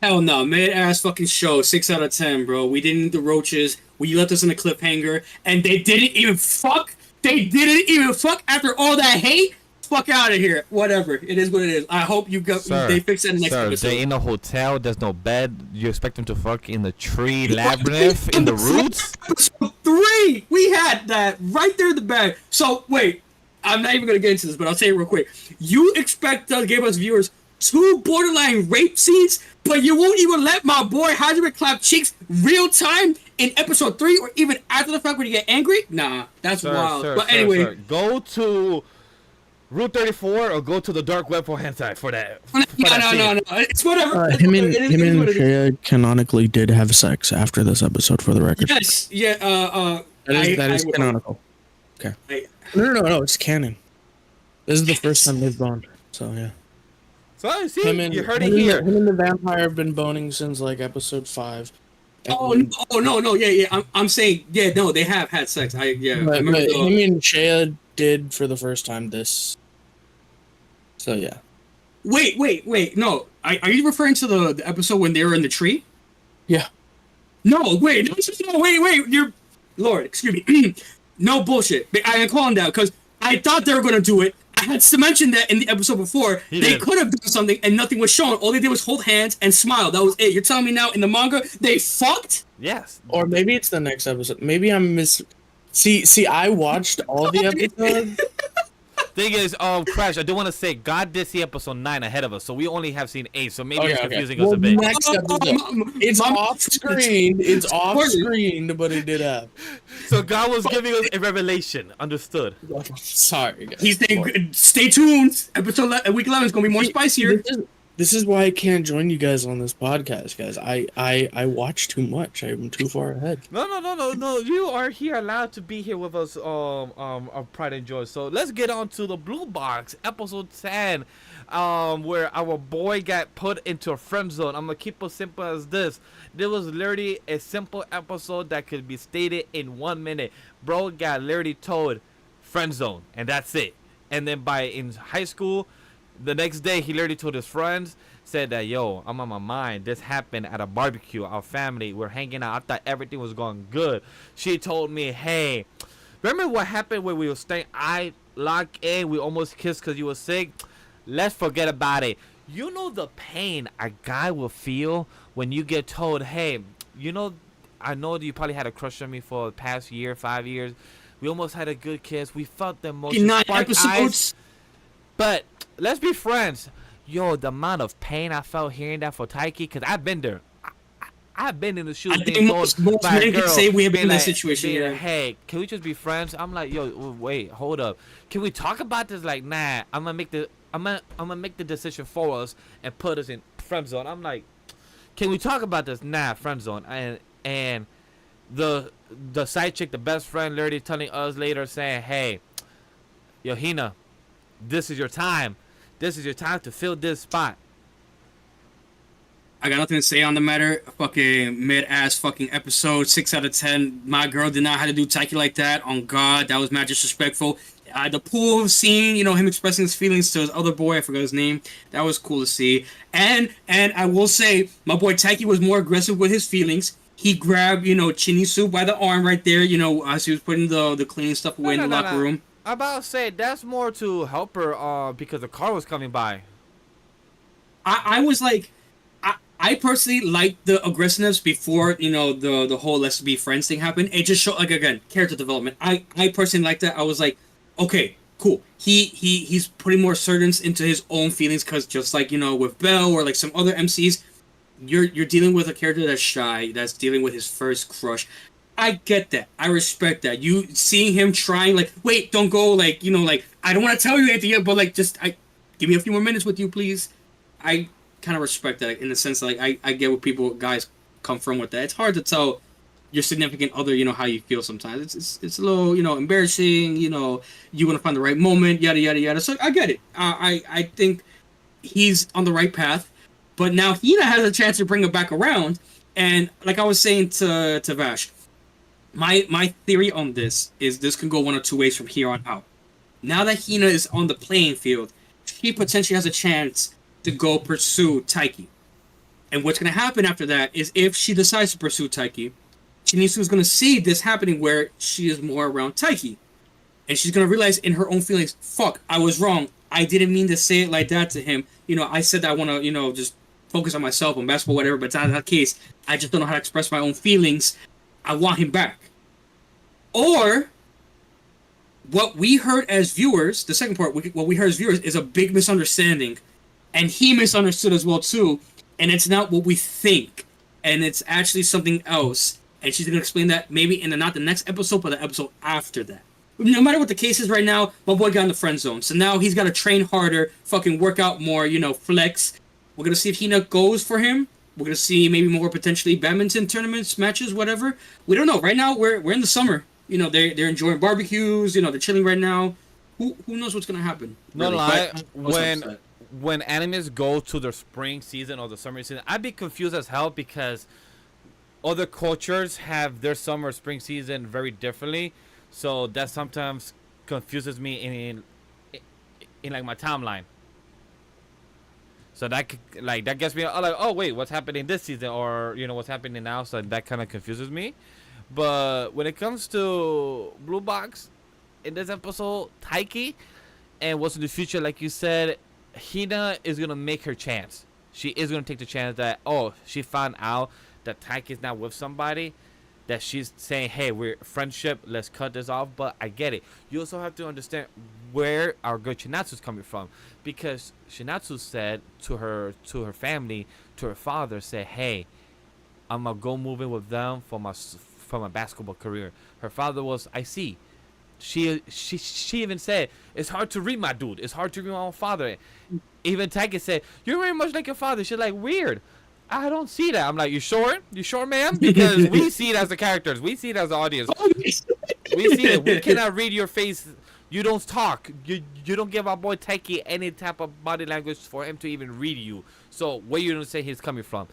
Hell no, mid-ass fucking show. 6 out of 10, bro. We didn't need the roaches. We left us in a cliffhanger, and they didn't even fuck. They didn't even fuck after all that hate. Fuck out of here. Whatever. It is what it is. I hope you got. They fix that in the next episode. They in a hotel. There's no bed. You expect them to fuck in the tree labyrinth in the roots? Episode 3, we had that right there in the bag. So wait, I'm not even gonna get into this, but I'll say it real quick. You expect us, give us viewers 2 borderline rape scenes, but you won't even let my boy Hajime clap cheeks real time in episode 3 or even after the fact when you get angry? Nah, that's wild. But anyway, go to Route 34 or go to the dark web for hentai for that. no. It's whatever. Him It is and what it is. Shea canonically did have sex after this episode, for the record. Yes, yeah. That is canonical. Okay. No, it's canon. This is the first time they've boned. So yeah. So see, you heard it here. Him and the vampire have been boning since like episode 5. No, yeah. I'm saying, yeah, no, they have had sex. I remember. But him and Shea did for the first time this. So yeah. Wait. No, are you referring to the episode when they were in the tree? Yeah. No, wait. You're, Lord, excuse me. No bullshit. I am calling down because I thought they were gonna do it. I had to mention that in the episode before. They could have done something and nothing was shown. All they did was hold hands and smile. That was it. You're telling me now in the manga they fucked? Yes. Or maybe it's the next episode. Maybe I'm See, I watched all the episodes. Thing is, Crash, I do want to say God did see episode 9 ahead of us, so we only have seen 8, so maybe it's confusing us a bit. Next episode, it's off screen. It's off screen, but it did have. So God was giving us a revelation. Understood. Sorry, guys. He's saying, stay tuned. Week 11 is gonna be more spicier. This is why I can't join you guys on this podcast, guys. I watch too much. I'm too far ahead. No. You are here, allowed to be here with us, of Pride and Joy. So let's get on to the Blue Box, episode 10, where our boy got put into a friend zone. I'm gonna keep it simple as this. There was literally a simple episode that could be stated in 1 minute. Bro got literally told friend zone, and that's it. And then in high school, the next day, he literally told his friends, said that, yo, I'm on my mind. This happened at a barbecue. Our family, we're hanging out. I thought everything was going good. She told me, hey, remember what happened when we were staying? I locked in. We almost kissed because you were sick. Let's forget about it. You know the pain a guy will feel when you get told, hey, I know that you probably had a crush on me for the past year, 5 years. We almost had a good kiss. We felt the most 9 episodes. Eyes. But let's be friends. Yo, the amount of pain I felt hearing that for Taiki, because I've been there. I've been in the shoes. I think most men can say we have been in that situation. Yeah. Hey, can we just be friends? I'm like, yo, wait, hold up. Can we talk about this? Like, nah, I'm gonna make the decision for us and put us in friend zone. I'm like, can we talk about this? Nah, friend zone. And the side chick, the best friend, literally telling us later, saying, hey, yo, Hina, this is your time. This is your time to fill this spot. I got nothing to say on the matter. Fucking mid-ass fucking episode. 6 out of 10. My girl did not have to do Taiki like that. On God, that was mad disrespectful. The pool scene, him expressing his feelings to his other boy, I forgot his name. That was cool to see. And I will say, my boy Taiki was more aggressive with his feelings. He grabbed, Chinisu by the arm right there, as he was putting the cleaning stuff away in the locker room. I'm about to say that's more to help her because the car was coming by. I was like, I personally liked the aggressiveness before the whole let's be friends thing happened. It just showed, like, again, character development. I personally liked that. I was like, okay, cool. He's putting more assertions into his own feelings because just like with Belle or like some other MCs, you're dealing with a character that's shy, that's dealing with his first crush. I get that. I respect that. You seeing him trying, like, wait, don't go, like, I don't want to tell you anything yet, but, like, just, give me a few more minutes with you, please. I kind of respect that in the sense that, like, I get where guys come from with that. It's hard to tell your significant other, how you feel sometimes. It's a little, embarrassing, you want to find the right moment, yada, yada, yada. So I get it. I think he's on the right path, but now Hina has a chance to bring it back around, and like I was saying to Vash, My theory on this is this can go one or two ways from here on out. Now that Hina is on the playing field, she potentially has a chance to go pursue Taiki. And what's going to happen after that is if she decides to pursue Taiki, Shinisu is going to see this happening where she is more around Taiki. And she's going to realize in her own feelings, fuck, I was wrong. I didn't mean to say it like that to him. I said that I want to, just focus on myself, on basketball, whatever, but it's not that case. I just don't know how to express my own feelings. I want him back. Or, what we heard as viewers, the second part, what we heard as viewers is a big misunderstanding and he misunderstood as well too, and it's not what we think, and it's actually something else. And she's gonna explain that maybe in not the next episode, but the episode after that. No matter what the case is right now, my boy got in the friend zone, so now he's got to train harder, fucking work out more, flex. We're gonna see if Hina goes for him. We're gonna see maybe more potentially badminton tournaments, matches, whatever. We don't know. Right now, we're in the summer. They're enjoying barbecues. They're chilling right now. Who knows what's gonna happen? No really. lie, But when animes go to their spring season or the summer season, I'd be confused as hell because other cultures have their summer spring season very differently, so that sometimes confuses me in like my timeline. So that gets me like, oh wait, what's happening this season, or what's happening now? So that kind of confuses me. But when it comes to Blue Box, in this episode, Taiki, and what's in the future, like you said, Hina is gonna make her chance. She is gonna take the chance that she found out that Taiki is not with somebody, that she's saying, hey, we're friendship, let's cut this off. But I get it. You also have to understand where our girl Chinatsu is coming from, because Chinatsu said to her family, to her father, say, hey, I'm gonna go moving with them for my basketball career. Her father was, I see. She even said, it's hard to read my dude. It's hard to read my own father. Even Taiki said, you're very much like your father. She's like, weird. I don't see that. I'm like, you sure? You sure, ma'am? Because we see it as the characters. We see it as the audience. We see it. We cannot read your face. You don't talk. You don't give our boy Taiki any type of body language for him to even read you. So where you don't say he's coming from?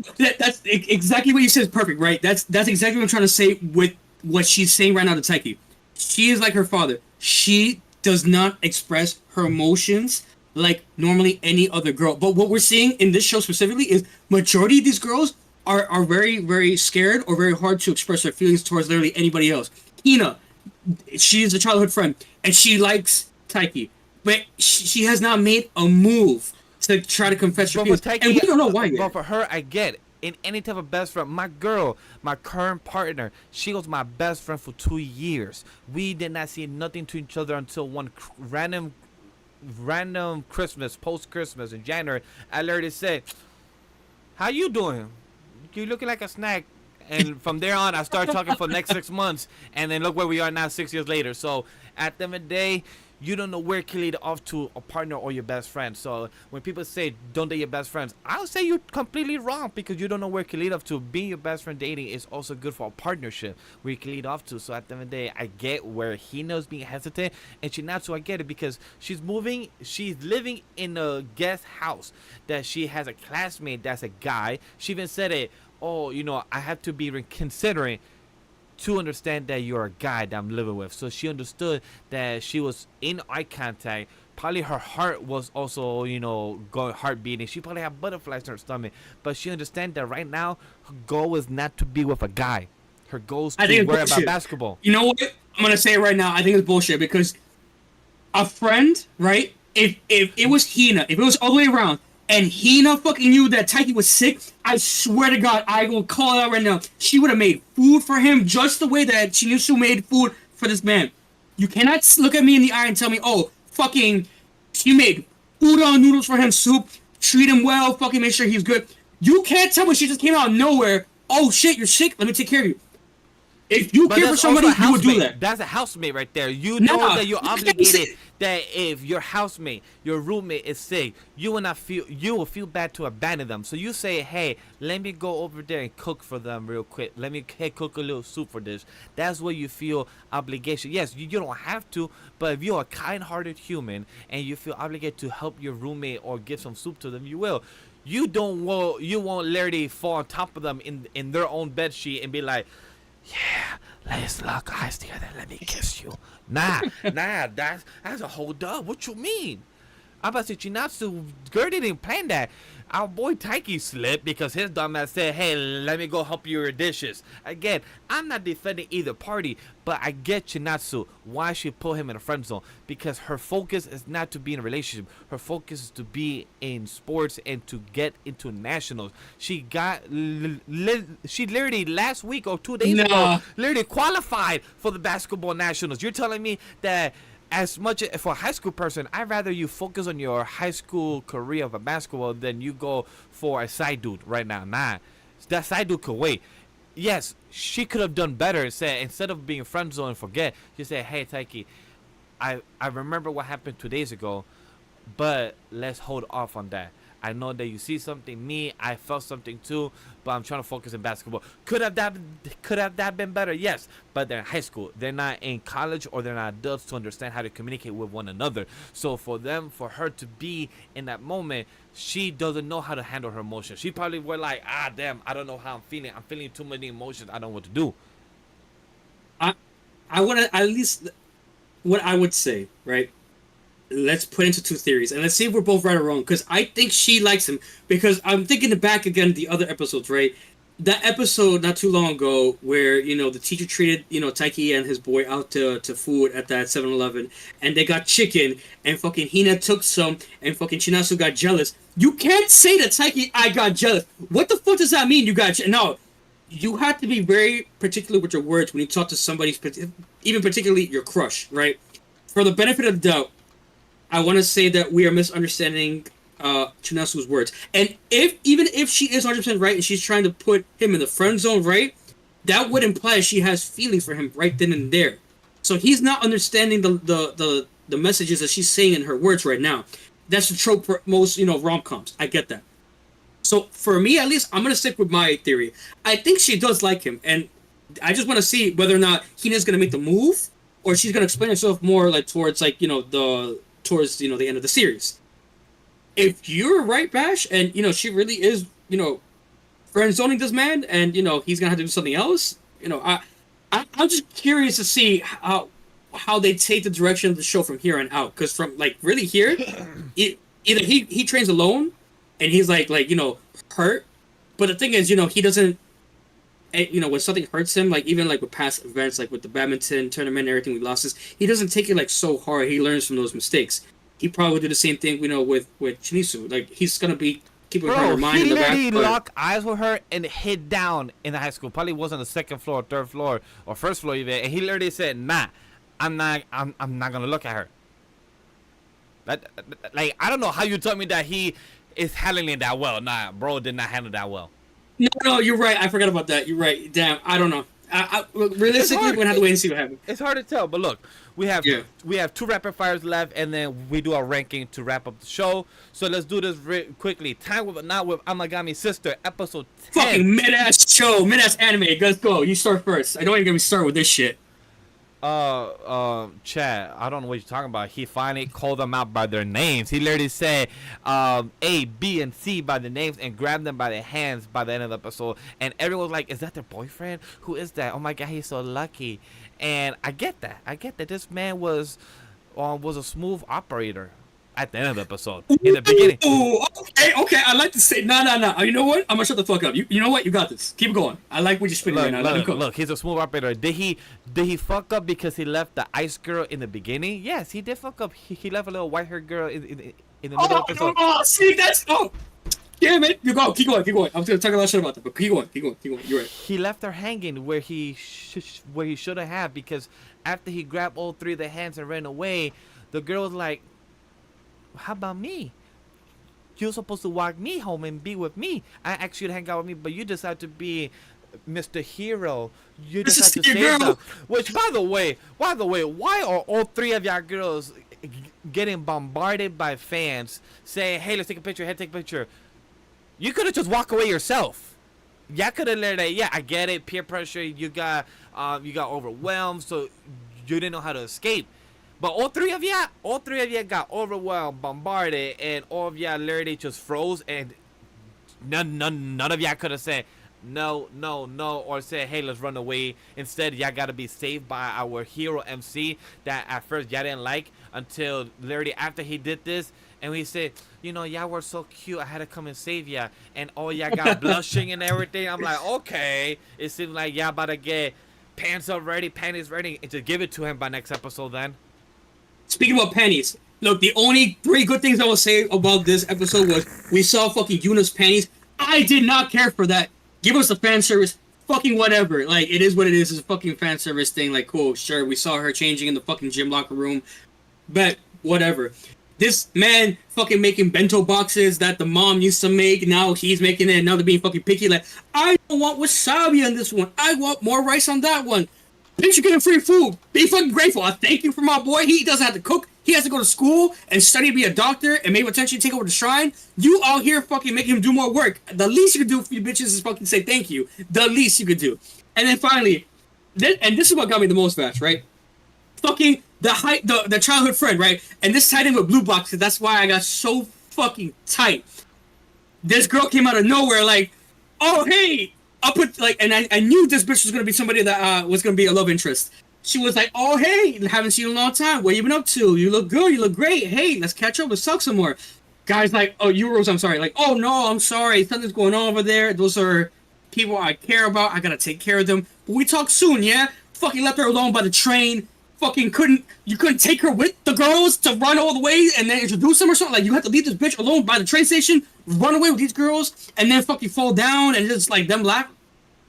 That's exactly what you said is perfect, right? That's exactly what I'm trying to say with what she's saying right now to Taiki. She is like her father. She does not express her emotions like normally any other girl. But what we're seeing in this show specifically is majority of these girls are very, very scared or very hard to express their feelings towards literally anybody else. Hina, she is a childhood friend, and she likes Taiki, but she has not made a move to try to confess her feelings. Taiki, and we don't know why yet. But for her, I get it. In any type of best friend, my girl, my current partner, she was my best friend for 2 years. We did not see nothing to each other until one random Christmas, post-Christmas in January. I literally said, how you doing? You looking like a snack. And from there on, I started talking for the next 6 months. And then look where we are now 6 years later. So at the end of the day, you don't know where it can lead off to a partner or your best friend. So when people say don't date your best friends, I'll say you're completely wrong, because you don't know where it can lead up to. Being your best friend dating is also good for a partnership where you can lead off to. So at the end of the day, I get where he knows being hesitant, and Chinatsu, I get it, because she's living in a guest house that she has a classmate that's a guy. She even said it, I have to be considering to understand that you're a guy that I'm living with. So she understood that she was in eye contact. Probably her heart was also, heart beating. She probably had butterflies in her stomach. But she understands that right now, her goal is not to be with a guy. Her goal is to worry about basketball. You know what? I'm going to say it right now. I think it's bullshit, because a friend, right? If it was Hina, if it was all the way around, and Hina fucking knew that Taiki was sick, I swear to God, I will call it out right now. She would have made food for him just the way that Shinisu made food for this man. You cannot look at me in the eye and tell me, fucking, she made udon noodles for him, soup, treat him well, fucking make sure he's good. You can't tell me she just came out of nowhere. Oh shit, you're sick, let me take care of you. If you care for somebody, you would do that. That's a housemate right there. You know that you're obligated. That if your housemate, your roommate is sick, you will feel bad to abandon them. So you say, hey, let me go over there and cook for them real quick. Let me cook a little soup for this. That's where you feel obligation. Yes, you don't have to, but if you're a kind-hearted human and you feel obligated to help your roommate or give some soup to them, you will. You won't literally fall on top of them in their own bed sheet and be like, yeah, let's lock eyes together. Let me kiss you. Nah, that's a hold up. What you mean? I'm about to say, Chinatsu, girl didn't plan that. Our boy Taiki slipped because his dumbass said, hey, let me go help you with your dishes. Again, I'm not defending either party, but I get Chinatsu why she put him in a friend zone, because her focus is not to be in a relationship. Her focus is to be in sports and to get into nationals. She literally last week or 2 days ago literally qualified for the basketball nationals. You're telling me that as much for a high school person, I'd rather you focus on your high school career of a basketball than you go for a side dude right now. Nah, that side dude could wait. Yes, she could have done better. Say instead of being friend zone and forget, she said, "Hey, Taiki, I remember what happened 2 days ago, but let's hold off on that. I know that you see something. Me, I felt something too, but I'm trying to focus in basketball. Could have that been better? Yes, but they're in high school. They're not in college or they're not adults to understand how to communicate with one another. So for her to be in that moment, she doesn't know how to handle her emotions. She probably were like, damn, I don't know how I'm feeling. I'm feeling too many emotions. I don't know what to do. I want to at least what I would say, right? Let's put into two theories and let's see if we're both right or wrong. Because I think she likes him. Because I'm thinking back again the other episodes, right? That episode not too long ago where the teacher treated Taiki and his boy out to food at that 7-Eleven, and they got chicken and fucking Hina took some and fucking Chinasu got jealous. You can't say that Taiki I got jealous. What the fuck does that mean? No. You have to be very particular with your words when you talk to somebody, even particularly your crush, right? For the benefit of the doubt, I want to say that we are misunderstanding Chinasu's words. And even if she is 100% right and she's trying to put him in the friend zone, right, that would imply she has feelings for him right then and there. So he's not understanding the messages that she's saying in her words right now. That's the trope for most, rom-coms. I get that. So for me, at least, I'm going to stick with my theory. I think she does like him. And I just want to see whether or not Hina's going to make the move or she's going to explain herself more like towards like, towards the end of the series. If you're right, Vash, and she really is friend zoning this man, and he's gonna have to do something else. I'm just curious to see how they take the direction of the show from here on out. Because from like really here, either he trains alone, and he's like hurt, but the thing is he doesn't. When something hurts him, like even like with past events, like with the badminton tournament and everything we lost, he doesn't take it like so hard. He learns from those mistakes. He probably do the same thing, with Shinisu. Like he's gonna be keeping her mind in the back. He locked eyes with her and hid down in the high school. Probably was on the second floor, third floor, or first floor even. And he literally said, "Nah, I'm not gonna look at her." Like I don't know how you told me that he is handling it that well. Nah, bro did not handle that well. No, you're right. I forgot about that. You're right. Damn, I don't know. Realistically, we're gonna have to wait and see what happens. It's hard to tell, but look, we have 2 rapid fires left, and then we do our ranking to wrap up the show. So let's do this quickly. Time with Not With Amagami Sister, episode 10. Fucking mid-ass show, mid-ass anime. Let's go. You start first. I know you're gonna start with this shit. Chad, I don't know what you're talking about. He finally called them out by their names. He literally said A, B, and C by the names and grabbed them by the hands by the end of the episode. And everyone was like, is that their boyfriend? Who is that? Oh my god, he's so lucky. And I get that. This man was a smooth operator at the end of the episode. In the beginning. Ooh, okay. I like to say, no. You know what? I'm gonna shut the fuck up. You know what? You got this. Keep going. I like what you're spinning right now. Let him go. Look, he's a smooth operator. Did he fuck up because he left the ice girl in the beginning? Yes, he did fuck up. He left a little white haired girl in the middle of the episode. See, that's damn it. You go. Keep going. I'm gonna talk a lot of shit about that, but keep going. You're right. He left her hanging where he shouldn't have, because after he grabbed all 3 of the hands and ran away, the girl was like, how about me? You're supposed to walk me home and be with me. I asked you to hang out with me, but you decide to be Mr. Hero. You decide to save them. Which, by the way, why are all 3 of y'all girls getting bombarded by fans saying, hey, let's take a picture, take a picture? You could have just walked away yourself. Y'all could have literally, I get it, peer pressure, you got overwhelmed, so you didn't know how to escape. But all three of you got overwhelmed, bombarded, and all of y'all literally just froze, and none of y'all could have said no, or said, hey, let's run away. Instead, y'all got to be saved by our hero MC that at first y'all didn't like, until literally after he did this, and we said, y'all were so cute, I had to come and save y'all, and all y'all got blushing and everything. I'm like, okay, it seems like y'all about to get panties ready, and to give it to him by next episode then. Speaking about panties, look, the only 3 good things I will say about this episode was we saw fucking Yuna's panties. I did not care for that. Give us the fan service. Fucking whatever. Like, it is what it is. It's a fucking fan service thing. Like, cool, sure. We saw her changing in the fucking gym locker room. But whatever. This man fucking making bento boxes that the mom used to make. Now he's making it. Now they're being fucking picky. Like, I don't want wasabi on this one. I want more rice on that one. Bitch, you're getting free food. Be fucking grateful. I thank you for my boy. He doesn't have to cook. He has to go to school and study to be a doctor and maybe potentially take over the shrine. You out here fucking making him do more work. The least you can do for you bitches is fucking say thank you. The least you could do. And then finally, and this is what got me the most, Vash, right? Fucking the childhood friend, right? And this tied in with blue boxes. That's why I got so fucking tight. This girl came out of nowhere, like, oh hey, I'll put like, and I knew this bitch was gonna be somebody that was gonna be a love interest. She was like, oh hey, haven't seen you in a long time. What you been up to? You look good. You look great. Hey, let's catch up. Let's talk some more. Guys like, oh Euros, I'm sorry. Like, oh no, I'm sorry. Something's going on over there. Those are people I care about. I gotta take care of them. But we talk soon, yeah. Fucking left her alone by the train. Fucking couldn't take her with the girls to run all the way and then introduce them or something? Like, you have to leave this bitch alone by the train station, run away with these girls, and then fucking fall down and just like them laugh.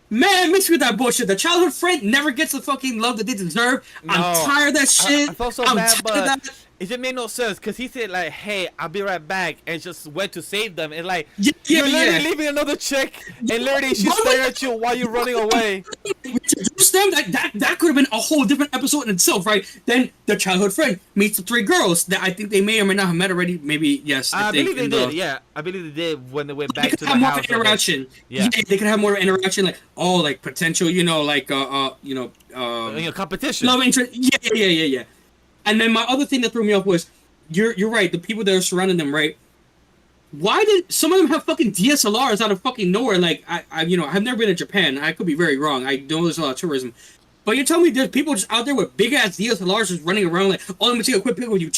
Man, mix with that bullshit. The childhood friend never gets the fucking love that they deserve. No, I'm tired of that shit. I felt so bad, but it just made no sense because he said like, "Hey, I'll be right back," and just went to save them. And like, you're literally leaving another chick, and literally she's staring at you while you're running away. Introduce them. That could have been a whole different episode in itself, right? Then the childhood friend meets the three girls that I think they may or may not have met already. Maybe yes. I believe they did. Yeah, I believe they did when they went back to the house. More of an interaction. Yeah, they could have more interaction. Like, oh, like potential. Competition. Love interest. Yeah. And then my other thing that threw me off was, you're right. The people that are surrounding them, right? Why did some of them have fucking DSLRs out of fucking nowhere? Like, I've never been to Japan. I could be very wrong. I know there's a lot of tourism, but you're telling me there's people just out there with big ass DSLRs just running around like, oh, let me take a quick picture with you.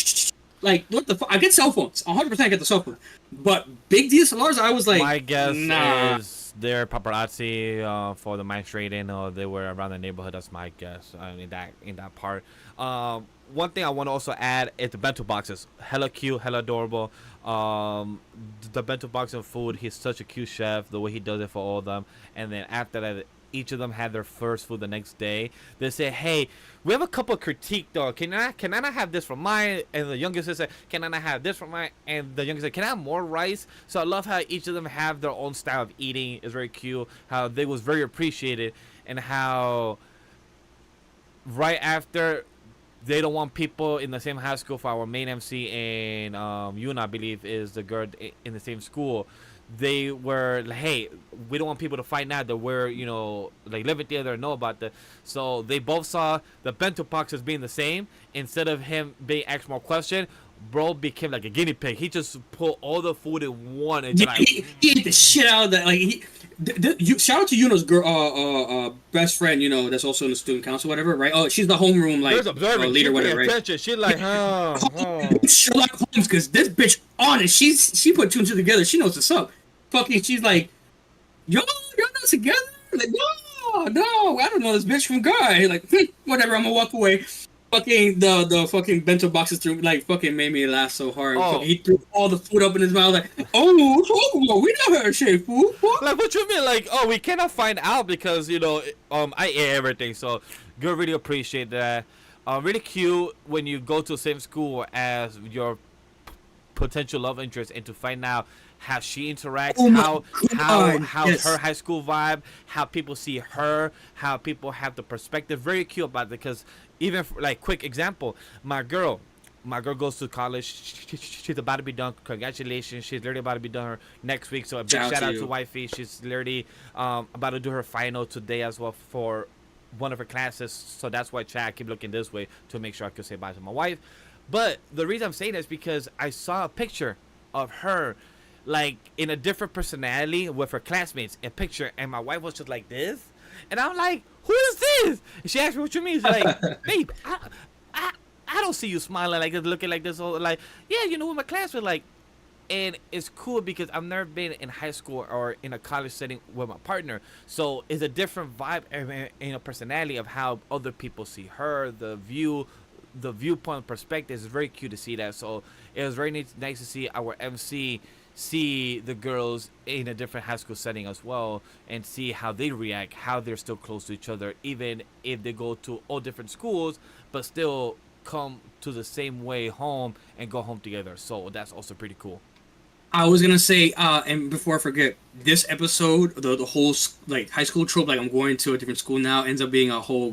Like, what the fuck? I get cell phones. 100% I get the cell phone, but big DSLRs, I was like, my guess nah. is they're paparazzi for the mic trading, or they were around the neighborhood. That's my guess in that part. One thing I want to also add is the bento boxes. Hella cute, hella adorable. The bento box of food. He's such a cute chef. The way he does it for all of them. And then after that, each of them had their first food the next day. They say, "Hey, we have a couple of critique though. Can I not have this from mine?" And the youngest said, "Can I not have this from mine?" And the youngest said, "Can I have more rice?" So I love how each of them have their own style of eating. It's very cute. How they was very appreciated, and how right after, they don't want people in the same high school. For our main MC and Yuna, I believe, is the girl in the same school. They were like, hey, we don't want people to find out that we're, like living together and know about that. So they both saw the bento box as being the same. Instead of him being asked more question, bro became like a guinea pig. He just put all the food in one. And he ate the shit out of that. Like, shout out to Yuno's girl, best friend. That's also in the student council, whatever. Right? Oh, she's the homeroom leader, whatever. Right? She's like, Sherlock Holmes, because this bitch honest. She put two and two together. She knows what's up. Fucking, she's like, y'all not together? Like, no, I don't know this bitch from guy. Like, whatever. I'm gonna walk away. Fucking the fucking bento boxes threw fucking made me laugh so hard. Oh. He threw all the food up in his mouth like, oh, we never had shit food. What? Like, what you mean? Like, oh, we cannot find out because I ate everything. So, girl, really appreciate that. Really cute when you go to the same school as your potential love interest and to find out how she interacts, how yes. her high school vibe, how people see her, how people have the perspective. Very cute about it because even like quick example, my girl goes to college. She's about to be done. Congratulations, she's literally about to be done next week. So a big shout out to wifey. She's literally about to do her final today as well for one of her classes. So that's why I keep looking this way to make sure I can say bye to my wife. But the reason I'm saying that is because I saw a picture of her like in a different personality with her classmates, a picture, and my wife was just like this, and I'm like, who is this? And she asked me what you mean. She's like, babe, I don't see you smiling like this, looking like this, or like, yeah, with my classmates, like. And it's cool because I've never been in high school or in a college setting with my partner, so it's a different vibe and a personality of how other people see her, the viewpoint perspective is very cute to see that. So it was very nice to see our MC see the girls in a different high school setting as well, and see how they react, how they're still close to each other, even if they go to all different schools, but still come to the same way home and go home together. So that's also pretty cool. I was gonna say, and before I forget, this episode, the whole like high school trope, like I'm going to a different school now, ends up being a whole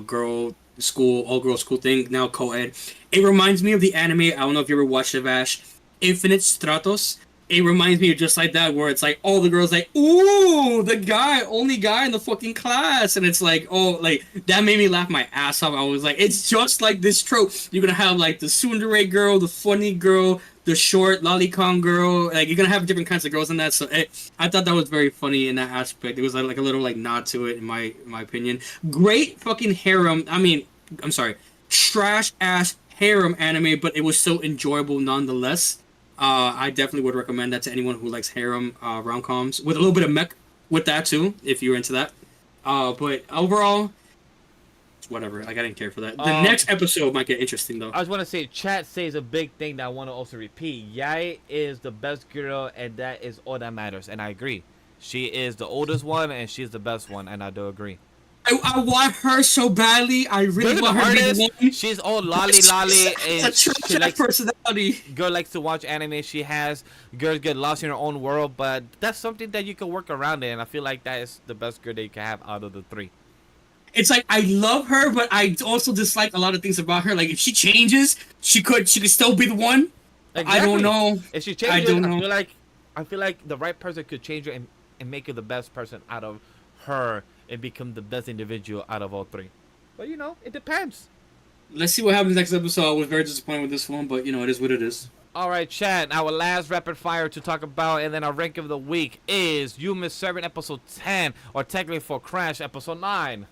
girl school, all girl school thing now co-ed. It reminds me of the anime. I don't know if you ever watched it, Vash. Infinite Stratos. It reminds me of just like that, where it's like all the girls like, ooh, the guy, only guy in the fucking class, and it's like, oh, like that made me laugh my ass off. I was like, it's just like this trope. You're gonna have like the tsundere girl, the funny girl, the short lolicon girl. Like you're gonna have different kinds of girls in that. So I thought that was very funny in that aspect. It was like a little like nod to it in my opinion. Great fucking harem. I mean, I'm sorry, trash ass harem anime, but it was so enjoyable nonetheless. I definitely would recommend that to anyone who likes harem rom-coms with a little bit of mech with that too, if you're into that. But overall, it's whatever. Like I didn't care for that. The next episode might get interesting though. I just want to say, chat says a big thing that I want to also repeat. Yai is the best girl, and that is all that matters. And I agree. She is the oldest one, and she's the best one, and I do agree. I want her so badly. I really want her to be the one. She's all lolly, and she likes personality. Girl likes to watch anime. She has girls get lost in her own world, but that's something that you can work around in. And I feel like that is the best girl that you can have out of the three. It's like I love her, but I also dislike a lot of things about her. Like if she changes, she could still be the one. Exactly. I don't know. If she changes, I feel like the right person could change her and make her the best person out of her and become the best individual out of all three. But it depends. Let's see what happens next episode. I was very disappointed with this one, but it is what it is. All right, chat. Our last rapid fire to talk about, and then our rank of the week is You Miss Servant episode 10, or technically for Crash episode 9.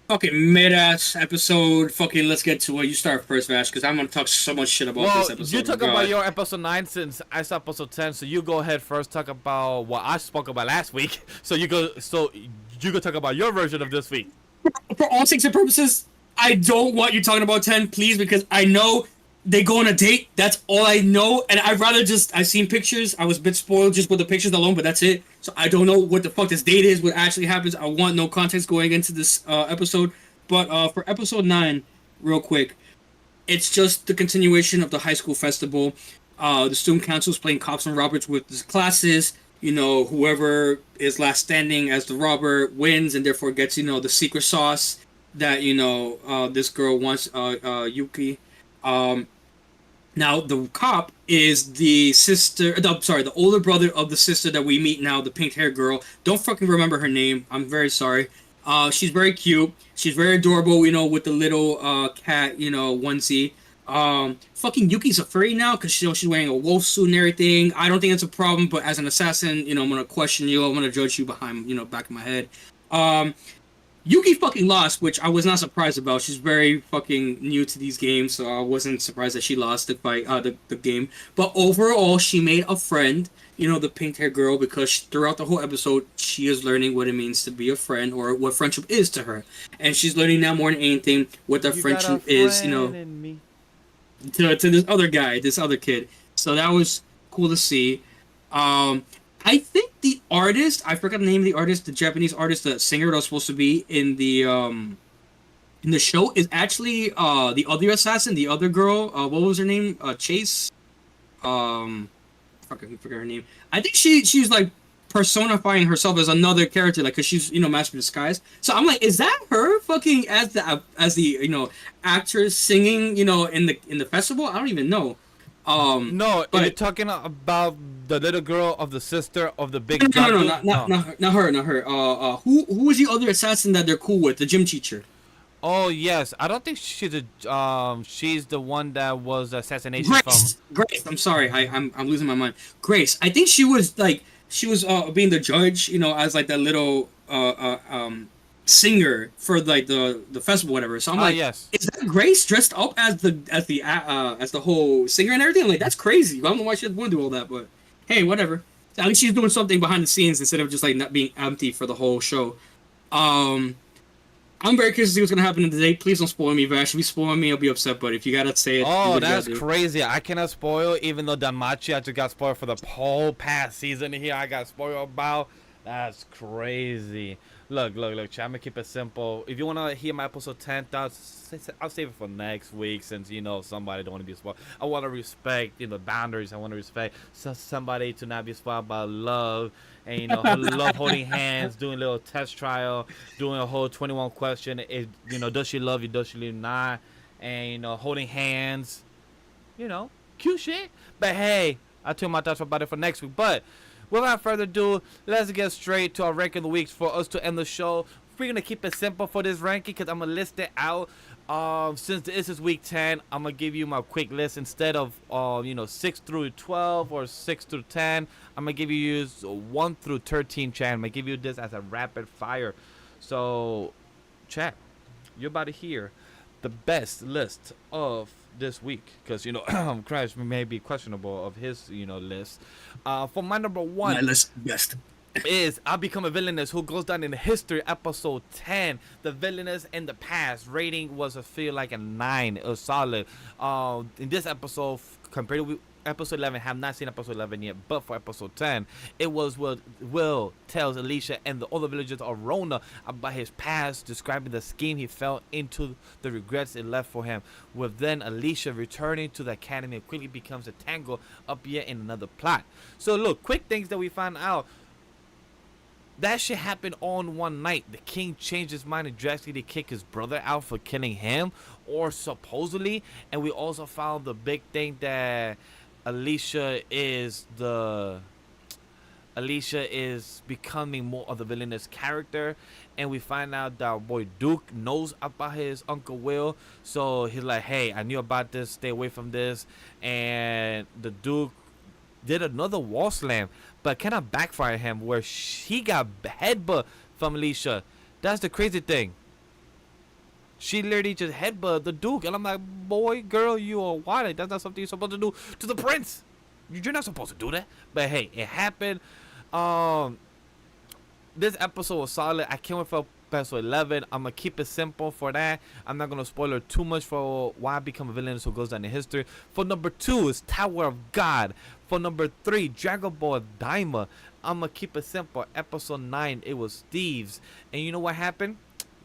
Fucking mid-ass episode. Fucking let's get to it. You start first, Vash, because I'm going to talk so much shit about this episode. You talk about your episode 9 since I saw episode 10, so you go ahead first. Talk about what I spoke about last week. So you go talk about your version of this week. For all intents and purposes, I don't want you talking about 10, please, because I know they go on a date. That's all I know, and I'd rather I've seen pictures. I was a bit spoiled just with the pictures alone, but that's it. So I don't know what the fuck this date is, what actually happens. I want no context going into this episode. But for episode 9, real quick, it's just the continuation of the high school festival. The student council is playing cops and robbers with his classes. Whoever is last standing as the robber wins, and therefore gets the secret sauce that this girl wants, Yuki. Now the cop is the older brother of the sister that we meet now, the pink-haired girl. Don't fucking remember her name. I'm very sorry. She's very cute. She's very adorable, with the little cat, onesie. Fucking Yuki's a furry now because she's wearing a wolf suit and everything. I don't think that's a problem, but as an assassin, I'm gonna question you. I'm gonna judge you behind, back of my head. Yuki fucking lost, which I was not surprised about. She's very fucking new to these games, so I wasn't surprised that she lost the fight, the game. But overall, she made a friend, the pink-haired girl, because throughout the whole episode, she is learning what it means to be a friend, or what friendship is to her. And she's learning now more than anything what that friendship is, to this other guy, this other kid. So that was cool to see. I think the artist, I forgot the name of the artist, the Japanese artist, the singer that was supposed to be in the show is actually the other assassin, the other girl. What was her name? Chase. I forget her name. I think she's like personifying herself as another character, like, cause she's master disguise. So I'm like, is that her fucking as the actress singing in the festival? I don't even know. No, but you're talking about the little girl of the sister of the big. No, not her. Who was the other assassin that they're cool with? The gym teacher. Oh yes, I don't think she's she's the one that was assassination Grace. I'm sorry, I'm losing my mind. Grace. I think she was being the judge, as like that little singer for like the festival, whatever. So I'm like, yes. Is that Grace dressed up as the whole singer and everything? I'm like, that's crazy. I don't know why she would want to do all that, but hey, whatever. At least she's doing something behind the scenes instead of just like not being empty for the whole show. I'm very curious to see what's gonna happen in the day. Please don't spoil me, Vash. If you spoil me, I'll be upset. But if you gotta say it, oh, that's crazy. I cannot spoil, even though Danmachi I just got spoiled for the whole past season here. I got spoiled about. That's crazy. Look, chat. I'm gonna keep it simple. If you wanna hear my episode 10, I'll save it for next week, since somebody don't want to be spoiled. I want to respect boundaries. I want to respect somebody to not be spoiled by love, and love holding hands, doing a little test trial, doing a whole 21 question. Does she love you? Does she leave not? And holding hands. Cute shit. But hey, I took my thoughts about it for next week. But without further ado, let's get straight to our ranking of the weeks for us to end the show. We're going to keep it simple for this ranking because I'm going to list it out. Since this is week 10, I'm going to give you my quick list. Instead of, 6 through 12 or 6 through 10, I'm going to give you 1 through 13, chat. I'm going to give you this as a rapid fire. So, chat, you're about to hear the best list of this week, because Crash may be questionable of his list. For my number one, my list best is I Become a Villainess, who goes down in history, episode 10. The villainess in the past rating was I feel like a 9. It was solid. In this episode, compared to episode 11, have not seen episode 11 yet, but for episode 10, it was what Will tells Alicia and the other villagers of Rona about his past, describing the scheme he fell into, the regrets it left for him, with then Alicia returning to the academy and quickly becomes a tangle up yet in another plot. So look, quick things that we found out. That shit happened on one night. The king changed his mind and drastically kicked his brother out for killing him, or supposedly. And we also found the big thing that Alicia is becoming more of the villainous character, and we find out that our boy Duke knows about his uncle Will, so he's like, hey, I knew about this, stay away from this. And the Duke did another wall slam, but kind of backfired him, where he got headbutt from Alicia. That's the crazy thing. She literally just headbutt the Duke, and I'm like, boy, girl, you are wild. That's not something you're supposed to do to the prince. You're not supposed to do that. But hey, it happened. This episode was solid. I can't wait for episode 11. I'm gonna keep it simple for that. I'm not gonna spoil it too much for why I Become a Villain, so goes down in history. For number 2 is Tower of God. For number 3, Dragon Ball Daima. I'm gonna keep it simple. Episode 9, it was Thieves. And you know what happened?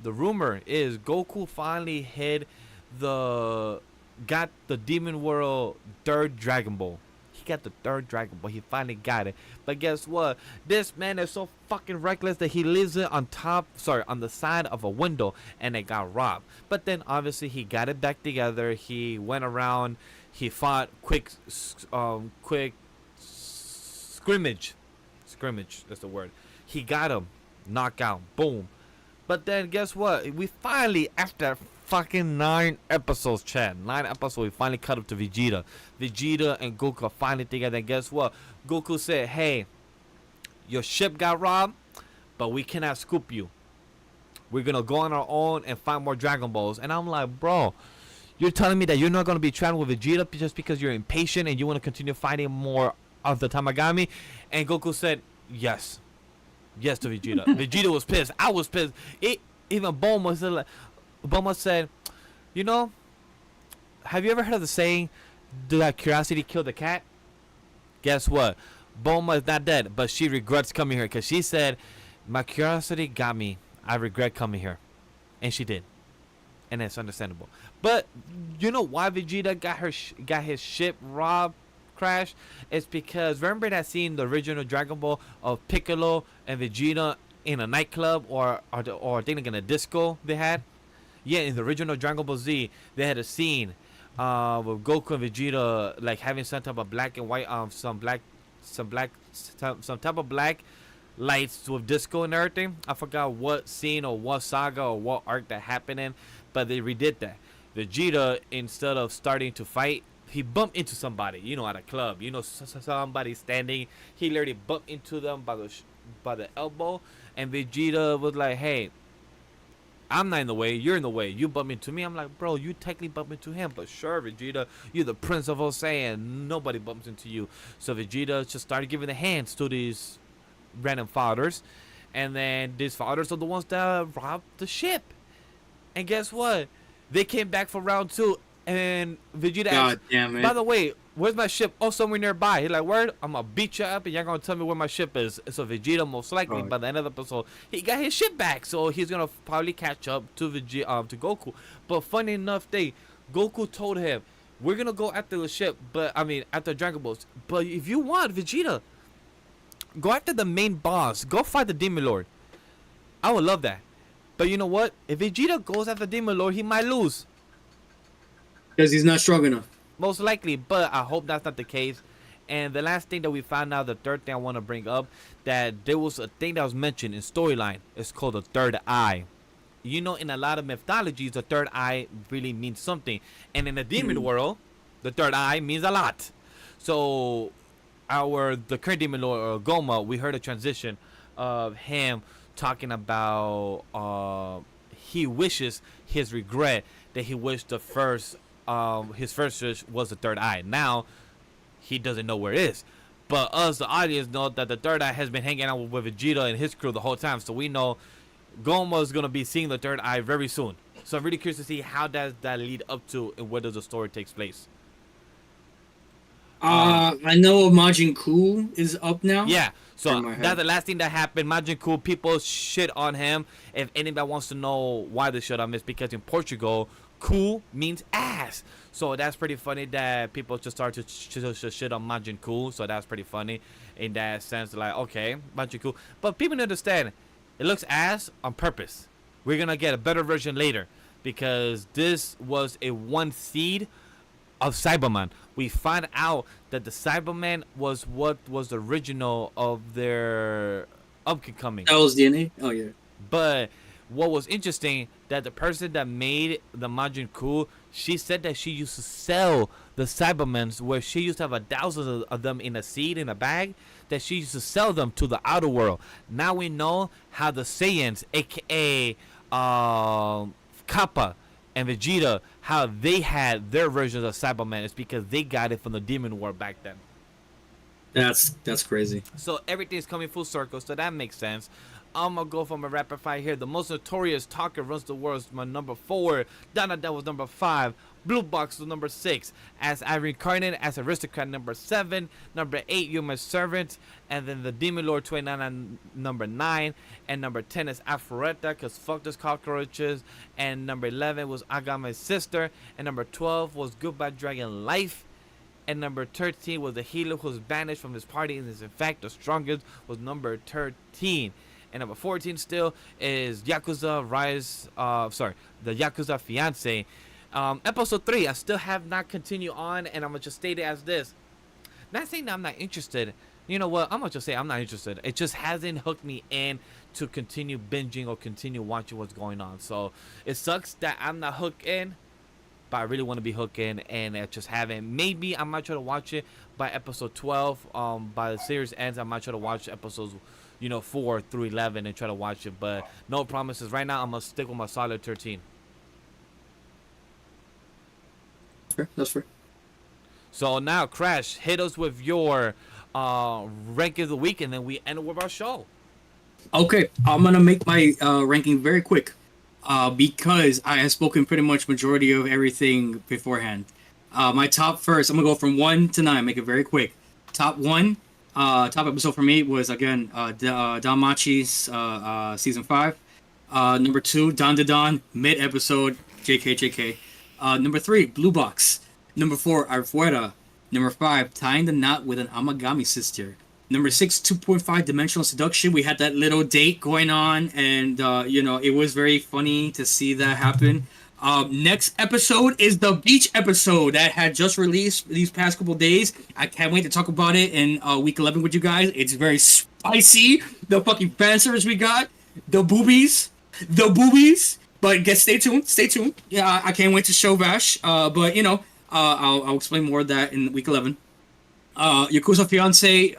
The rumor is Goku finally got the Demon World 3rd Dragon Ball. He got the 3rd Dragon Ball. He finally got it. But guess what? This man is so fucking reckless that he lives it on the side of a window, and it got robbed. But then obviously he got it back together. He went around. He fought quick scrimmage. Scrimmage, that's the word. He got him. Knockout. Boom. But then guess what? We finally, after fucking 9 episodes, chat. 9 episodes, we finally cut up to Vegeta. Vegeta and Goku are finally together. And guess what? Goku said, hey, your ship got robbed, but we cannot scoop you. We're going to go on our own and find more Dragon Balls. And I'm like, bro, you're telling me that you're not going to be traveling with Vegeta just because you're impatient and you want to continue fighting more of the Tamagami? And Goku said, yes. Yes to Vegeta. Vegeta was pissed. I was pissed. Even Bulma said, have you ever heard of the saying, "Did curiosity kill the cat?" Guess what? Bulma is not dead, but she regrets coming here because she said, my curiosity got me. I regret coming here. And she did. And it's understandable. But you know why Vegeta got his ship robbed? Crash, it's because remember that scene, the original Dragon Ball of Piccolo and Vegeta in a nightclub or I think like in a disco they had? Yeah, in the original Dragon Ball Z, they had a scene with Goku and Vegeta like having some type of black and white some type of black lights with disco and everything. I forgot what scene or what saga or what arc that happened in, but they redid that. Vegeta, instead of starting to fight, he bumped into somebody, at a club. Somebody standing. He literally bumped into them by the elbow. And Vegeta was like, hey, I'm not in the way. You're in the way. You bumped into me. I'm like, bro, you technically bumped into him. But sure, Vegeta, you're the Prince of Osaiyan. Nobody bumps into you. So Vegeta just started giving the hands to these random fathers. And then these fathers are the ones that robbed the ship. And guess what? They came back for round 2. And Vegeta God damn it. By the way, where's my ship? Oh, somewhere nearby. He's like, word, I'm gonna beat you up and you're gonna tell me where my ship is. So Vegeta most likely Right. by the end of the episode he got his ship back. So he's gonna probably catch up to to Goku. But funny enough, Goku told him, we're gonna go after the ship, but I mean after Dragon Balls. But if you want, Vegeta, go after the main boss. Go fight the Demon Lord. I would love that. But you know what? If Vegeta goes after Demon Lord, he might lose. Because he's not strong enough. Most likely, but I hope that's not the case. And the last thing that we found out, the third thing I want to bring up, that there was a thing that was mentioned in storyline. It's called the third eye. You know, in a lot of mythologies, the third eye really means something. And in the demon world, the third eye means a lot. So, the current demon lord, Goma, we heard a transition of him talking about he wishes his regret that he wished his first wish was the third eye. Now he doesn't know where it is, but us, the audience, know that the third eye has been hanging out with Vegeta and his crew the whole time. So we know Goma is gonna be seeing the third eye very soon. So I'm really curious to see how does that lead up to and where does the story takes place. I know Majin Ku is up now. Yeah, so In my head. that's the last thing that happened. Majin Cool, people shit on him. If anybody wants to know why they shit on him, it's because in Portugal, cool means ass. So that's pretty funny that people just start to shit on Majin Cool. So that's pretty funny in that sense. Like, okay, Majin Cool. But people need to understand, it looks ass on purpose. We're going to get a better version later because this was a one seed of Cyberman. We find out that the Cyberman was what was the original of their upcoming. That was DNA. Oh yeah. But what was interesting that the person that made the Majin Cool, she said that she used to sell the Cybermans where she used to have 1,000 of them in a seed in a bag, that she used to sell them to the outer world. Now we know how the Saiyans, aka Kappa and Vegeta, how they had their versions of Cyberman. It's because they got it from the Demon War back then. That's crazy. So everything's coming full circle, so that makes sense. I'm gonna go from a rapid fire here. The most notorious talker runs the world is my number 4. Donna that was number 5. Blue Box was number 6. As I reincarnated as Aristocrat number 7. Number 8, You're My Servant. And then the Demon Lord 29 on number 9. And number 10 is Aphrodite, because fuck those cockroaches. And number 11 was I Got My Sister. And number 12 was Goodbye Dragon Life. And number 13 was the healer who was banished from his party and is in fact the strongest, was number 13. And number 14 still is Yakuza Rise, the Yakuza Fiance. Episode 3, I still have not continued on, and I'm going to just state it as this. Not saying that I'm not interested. You know what? I'm going to just say I'm not interested. It just hasn't hooked me in to continue binging or continue watching what's going on. So it sucks that I'm not hooked in, but I really want to be hooked in, and I just haven't. Maybe I might try to watch it by episode 12. By the series ends, I might try to watch episodes 4 through 11 and try to watch it, but no promises. Right now, I'm going to stick with my solid 13. Fair. That's fair. So now, Crash, hit us with your ranking of the week, and then we end with our show. Okay, I'm gonna make my ranking very quick, because I have spoken pretty much majority of everything beforehand. My top first, I'm gonna go from 1 to 9. Make it very quick. Top 1. Top episode for me was again Danmachi's season 5. Number 2, Don to Don, mid episode, JK. Number 3, Blue Box. Number 4, Arfuera. Number 5, Tying the Knot with an Amagami Sister. Number 6, 2.5 Dimensional Seduction. We had that little date going on, and it was very funny to see that happen. Next episode is the beach episode that had just released these past couple days. I can't wait to talk about it in week 11 with you guys. It's very spicy. The fucking fan service we got, the boobies. But stay tuned. Yeah, I can't wait to show Vash. But I'll explain more of that in week 11. Yakuza Fiance.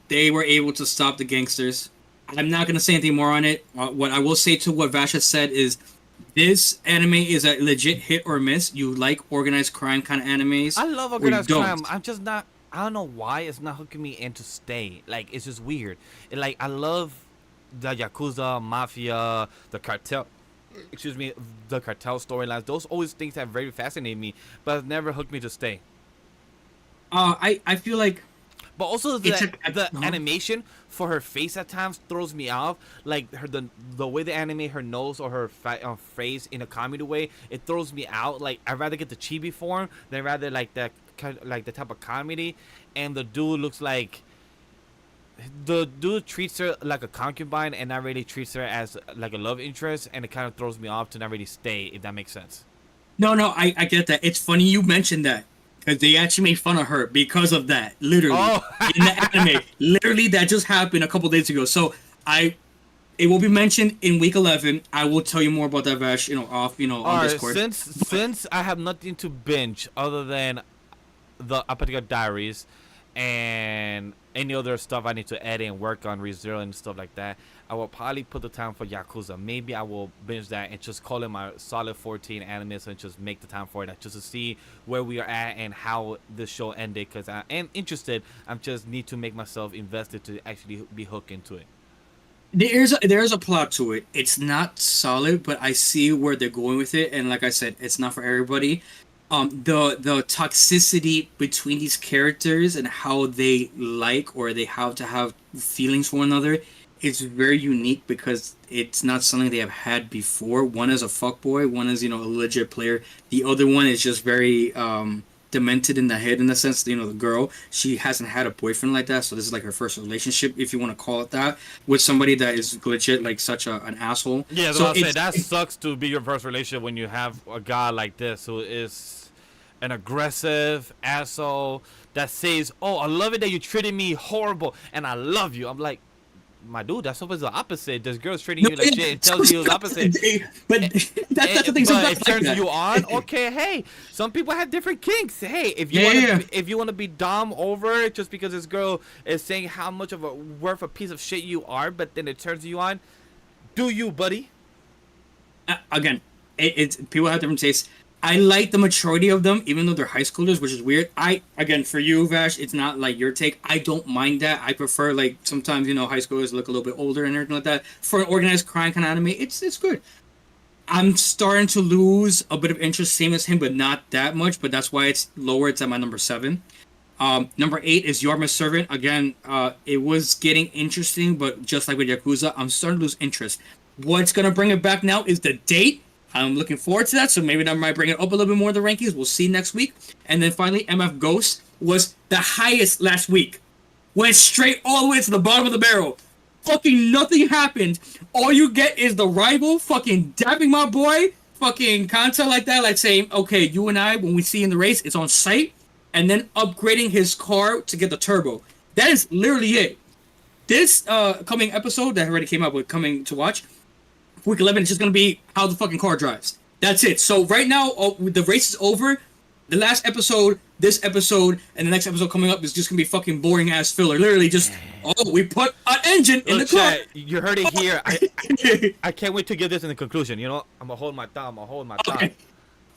They were able to stop the gangsters. I'm not gonna say anything more on it. What I will say to what Vash has said is, this anime is a legit hit or miss. You like organized crime kind of animes. I love or organized you don't. crime. I'm just not. I don't know why it's not hooking me in to stay. Like, it's just weird. I love the Yakuza, Mafia, the cartel. The cartel storylines. Those always things have very fascinated me, but have never hooked me to stay. I feel like But also it's the animation for her face at times throws me off. Like the way they animate her nose or her face in a comedy way, it throws me out. Like I'd rather get the chibi form than rather like the type of comedy. And the dude looks like the dude treats her like a concubine and not really treats her as like a love interest, and it kind of throws me off to not really stay, if that makes sense. no, I get that. It's funny you mentioned that because they actually made fun of her because of that. Literally Oh, in the anime, literally that just happened a couple days ago. So I, it will be mentioned in week 11. I will tell you more about that, Vash. Off, all on right. Discord. Since I have nothing to binge other than the Apothecary Diaries and any other stuff I need to edit and work on, ReZero and stuff like that, I will probably put the time for Yakuza. Maybe I will binge that and just call it my solid 14 animes and just make the time for it, just to see where we are at and how this show ended. Because I am interested. I just need to make myself invested to actually be hooked into it. There's a plot to it. It's not solid, but I see where they're going with it. And like I said, it's not for everybody. The toxicity between these characters and how they like or they have to have feelings for one another is very unique because it's not something they have had before. One is a fuckboy, one is a legit player. The other one is just very demented in the head, in the sense that, the girl, she hasn't had a boyfriend like that, so this is like her first relationship, if you want to call it that, with somebody that is legit like such an asshole. Yeah, So I'll say that sucks to be your first relationship when you have a guy like this who is an aggressive asshole that says, "Oh, I love it that you treated me horrible, and I love you." I'm like, my dude, that's always the opposite. This girl's treating you like shit and tells you the opposite. But that's the thing. But Sometimes it like turns that. you on. Okay, hey, some people have different kinks. Hey, if you if you want to be dom over just because this girl is saying how much of a worth a piece of shit you are, but then it turns you on, do you, buddy? Again, it's people have different tastes. I like the maturity of them, even though they're high schoolers, which is weird. Again, for you, Vash, it's not like your take. I don't mind that. I prefer, like, sometimes, high schoolers look a little bit older and everything like that. For an organized crime kind of anime, it's good. I'm starting to lose a bit of interest, same as him, but not that much. But that's why it's lower. It's at my number 7. Number 8 is Yorma's Servant. Again, it was getting interesting, but just like with Yakuza, I'm starting to lose interest. What's going to bring it back now is the date. I'm looking forward to that, so maybe that might bring it up a little bit more in the rankings. We'll see next week. And then finally, MF Ghost was the highest last week. Went straight all the way to the bottom of the barrel. Fucking nothing happened. All you get is the rival fucking dabbing my boy, fucking content like that, like saying, okay, you and I, when we see in the race, it's on site, and then upgrading his car to get the turbo. That is literally it. This coming episode that already came out with coming to watch, week 11 is just going to be how the fucking car drives. That's it. So right now, the race is over. The last episode, this episode, and the next episode coming up is just going to be fucking boring ass filler. Literally just, we put an engine in the car. Chat, you heard it here. I can't wait to get this in the conclusion. I'm going to hold my thumb. I'm going to hold my thumb.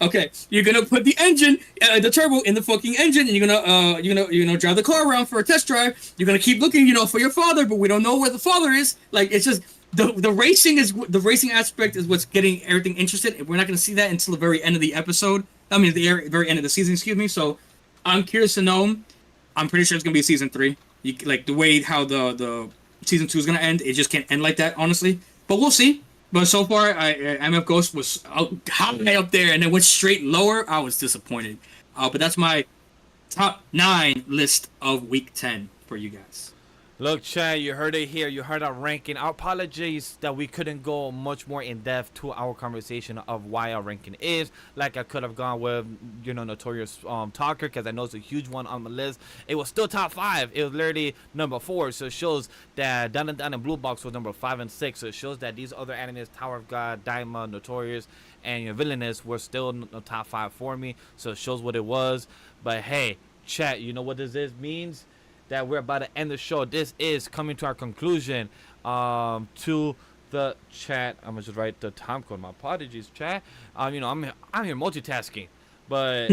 Okay, you're gonna put the engine, the turbo in the fucking engine, and you're gonna drive the car around for a test drive. You're gonna keep looking, for your father, but we don't know where the father is. Like, it's just the racing aspect is what's getting everything interested. And we're not gonna see that until the very end of the episode. I mean, the very end of the season, excuse me. So, I'm curious to know. I'm pretty sure it's gonna be season 3. Like the way how the season 2 is gonna end, it just can't end like that, honestly. But we'll see. But so far, MF Ghost was high up there and then went straight lower. I was disappointed. But that's my top 9 list of week 10 for you guys. Look, Chad, you heard it here. You heard our ranking. Our apologies that we couldn't go much more in depth to our conversation of why our ranking is. Like I could have gone with, Notorious Talker, because I know it's a huge one on the list. It was still top 5. It was literally number 4. So it shows that Down and Blue Box was number 5 and 6. So it shows that these other animes, Tower of God, Daima, Notorious, and Villainous, were still in the top 5 for me. So it shows what it was. But hey, chat, you know what this means? That we're about to end the show. This is coming to our conclusion. To the chat, I'm gonna just write the time code. My apologies, chat. I'm here multitasking, but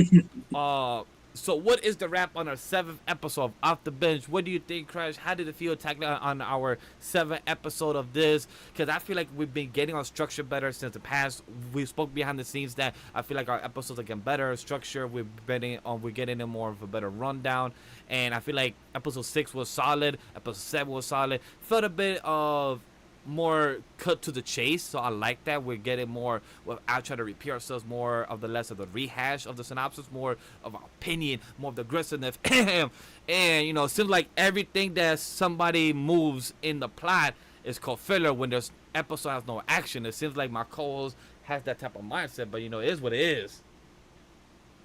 So what is the wrap on our 7th episode of Off the Binge? What do you think, Crash? How did it feel tackling on our 7th episode of this? Because I feel like we've been getting our structure better since the past. We spoke behind the scenes that I feel like our episodes are getting better structure. We're getting a more of a better rundown, and I feel like episode 6 was solid. Episode 7 was solid. Felt a bit of more cut to the chase, so I like that. We're getting more without trying to repeat ourselves, more of the less of the rehash of the synopsis, more of our opinion, more of the aggressiveness. And it seems like everything that somebody moves in the plot is called filler when there's episode has no action. It seems like my co-host has that type of mindset, but it is what it is.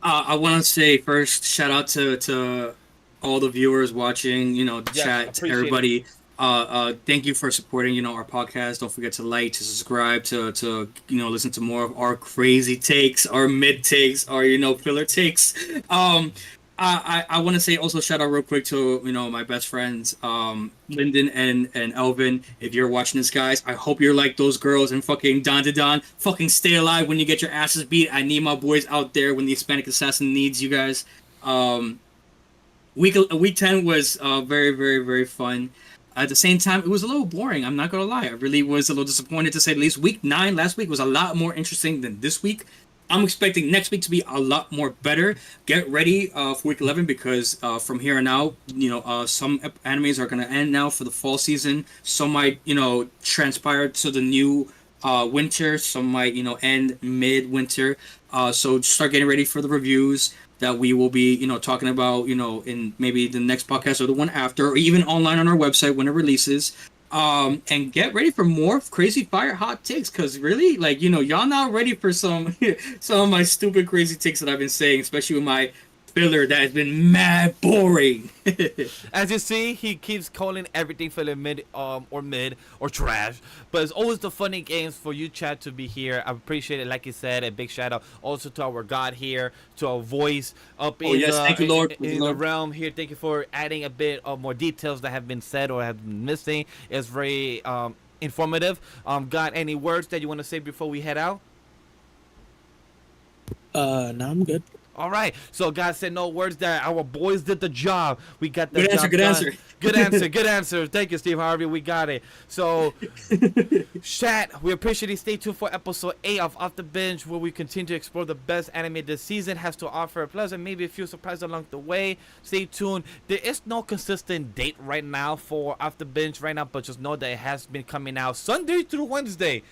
I want to say first, shout out to all the viewers watching, the Yes, chat, appreciate everybody. Thank you for supporting, our podcast. Don't forget to like, to subscribe, to listen to more of our crazy takes, our mid takes, our filler takes. I want to say also shout out real quick to my best friends, Lyndon and Elvin. If you're watching this, guys, I hope you're like those girls in fucking Don to Don. Fucking stay alive when you get your asses beat. I need my boys out there when the Hispanic assassin needs you guys. Week 10 was very, very, very fun. At the same time, it was a little boring. I'm not gonna lie. I really was a little disappointed, to say the least. Week 9 last week was a lot more interesting than this week. I'm expecting next week to be a lot more better. Get ready for week 11, because from here on out, some animes are gonna end now for the fall season. Some might, transpire to the new winter. Some might, end mid-winter. So start getting ready for the reviews that we will be, talking about, in maybe the next podcast or the one after, or even online on our website when it releases. And get ready for more crazy fire hot takes, because really, y'all not ready for some some of my stupid crazy takes that I've been saying, especially with my filler that has been mad boring. As you see, he keeps calling everything filler mid or trash, but it's always the funny games for you chat to be here. I appreciate it. Like you said, a big shout out also to our God here, to our voice up Thank you, Lord. in the realm here. Thank you for adding a bit of more details that have been said or have been missing. It's very informative. Got any words that you want to say before we head out? No, I'm good. All right. So God said no words that our boys did the job. We got the Good answer, job good done. answer. Good answer. Good answer. Thank you, Steve Harvey. We got it. So, chat, we appreciate it. Stay tuned for episode 8 of Off the Binge, where we continue to explore the best anime this season has to offer, plus and maybe a few surprises along the way. Stay tuned. There is no consistent date right now for Off the Binge right now, but just know that it has been coming out Sunday through Wednesday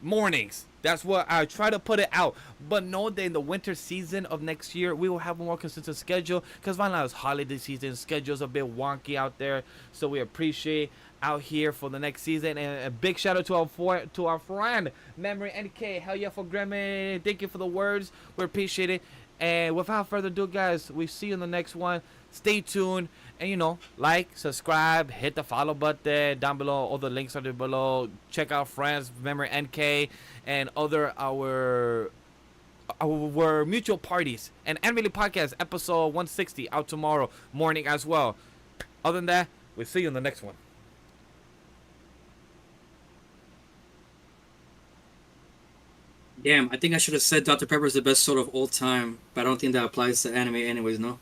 mornings. That's what I try to put it out. But know that in the winter season of next year, we will have a more consistent schedule, because right now it's holiday season. Schedule's a bit wonky out there. So we appreciate out here for the next season. And a big shout out to our friend, Memory NK. Hell yeah for Grammy. Thank you for the words. We appreciate it. And without further ado, guys, we see you in the next one. Stay tuned. And like, subscribe, hit the follow button down below. All the links are there below. Check out friends, Memory NK, and other our mutual parties. And Anime Podcast episode 160 out tomorrow morning as well. Other than that, we'll see you in the next one. Damn, I think I should have said Dr. Pepper is the best soda of all time, but I don't think that applies to anime anyways, no?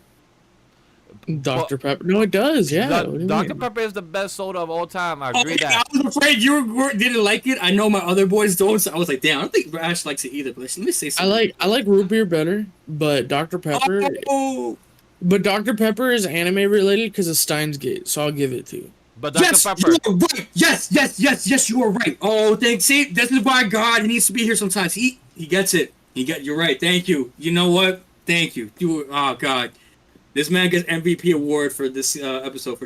Dr. Pepper. No, it does. Yeah. What do you Dr. mean? Pepper is the best soda of all time. I agree Okay, that. I was afraid you didn't like it. I know my other boys don't, so I was like, damn, I don't think Vash likes it either, but let me say something. I like root beer better, but Dr. Pepper. Oh! But Dr. Pepper is anime related because of Steins Gate, so I'll give it to you. But Dr. Yes, Pepper. you are right. Yes, you are right. Oh, thanks. See, this is why God, he needs to be here sometimes. He gets it. You're right. Thank you. You know what? Thank you. Oh God, this man gets MVP award for this episode for sure.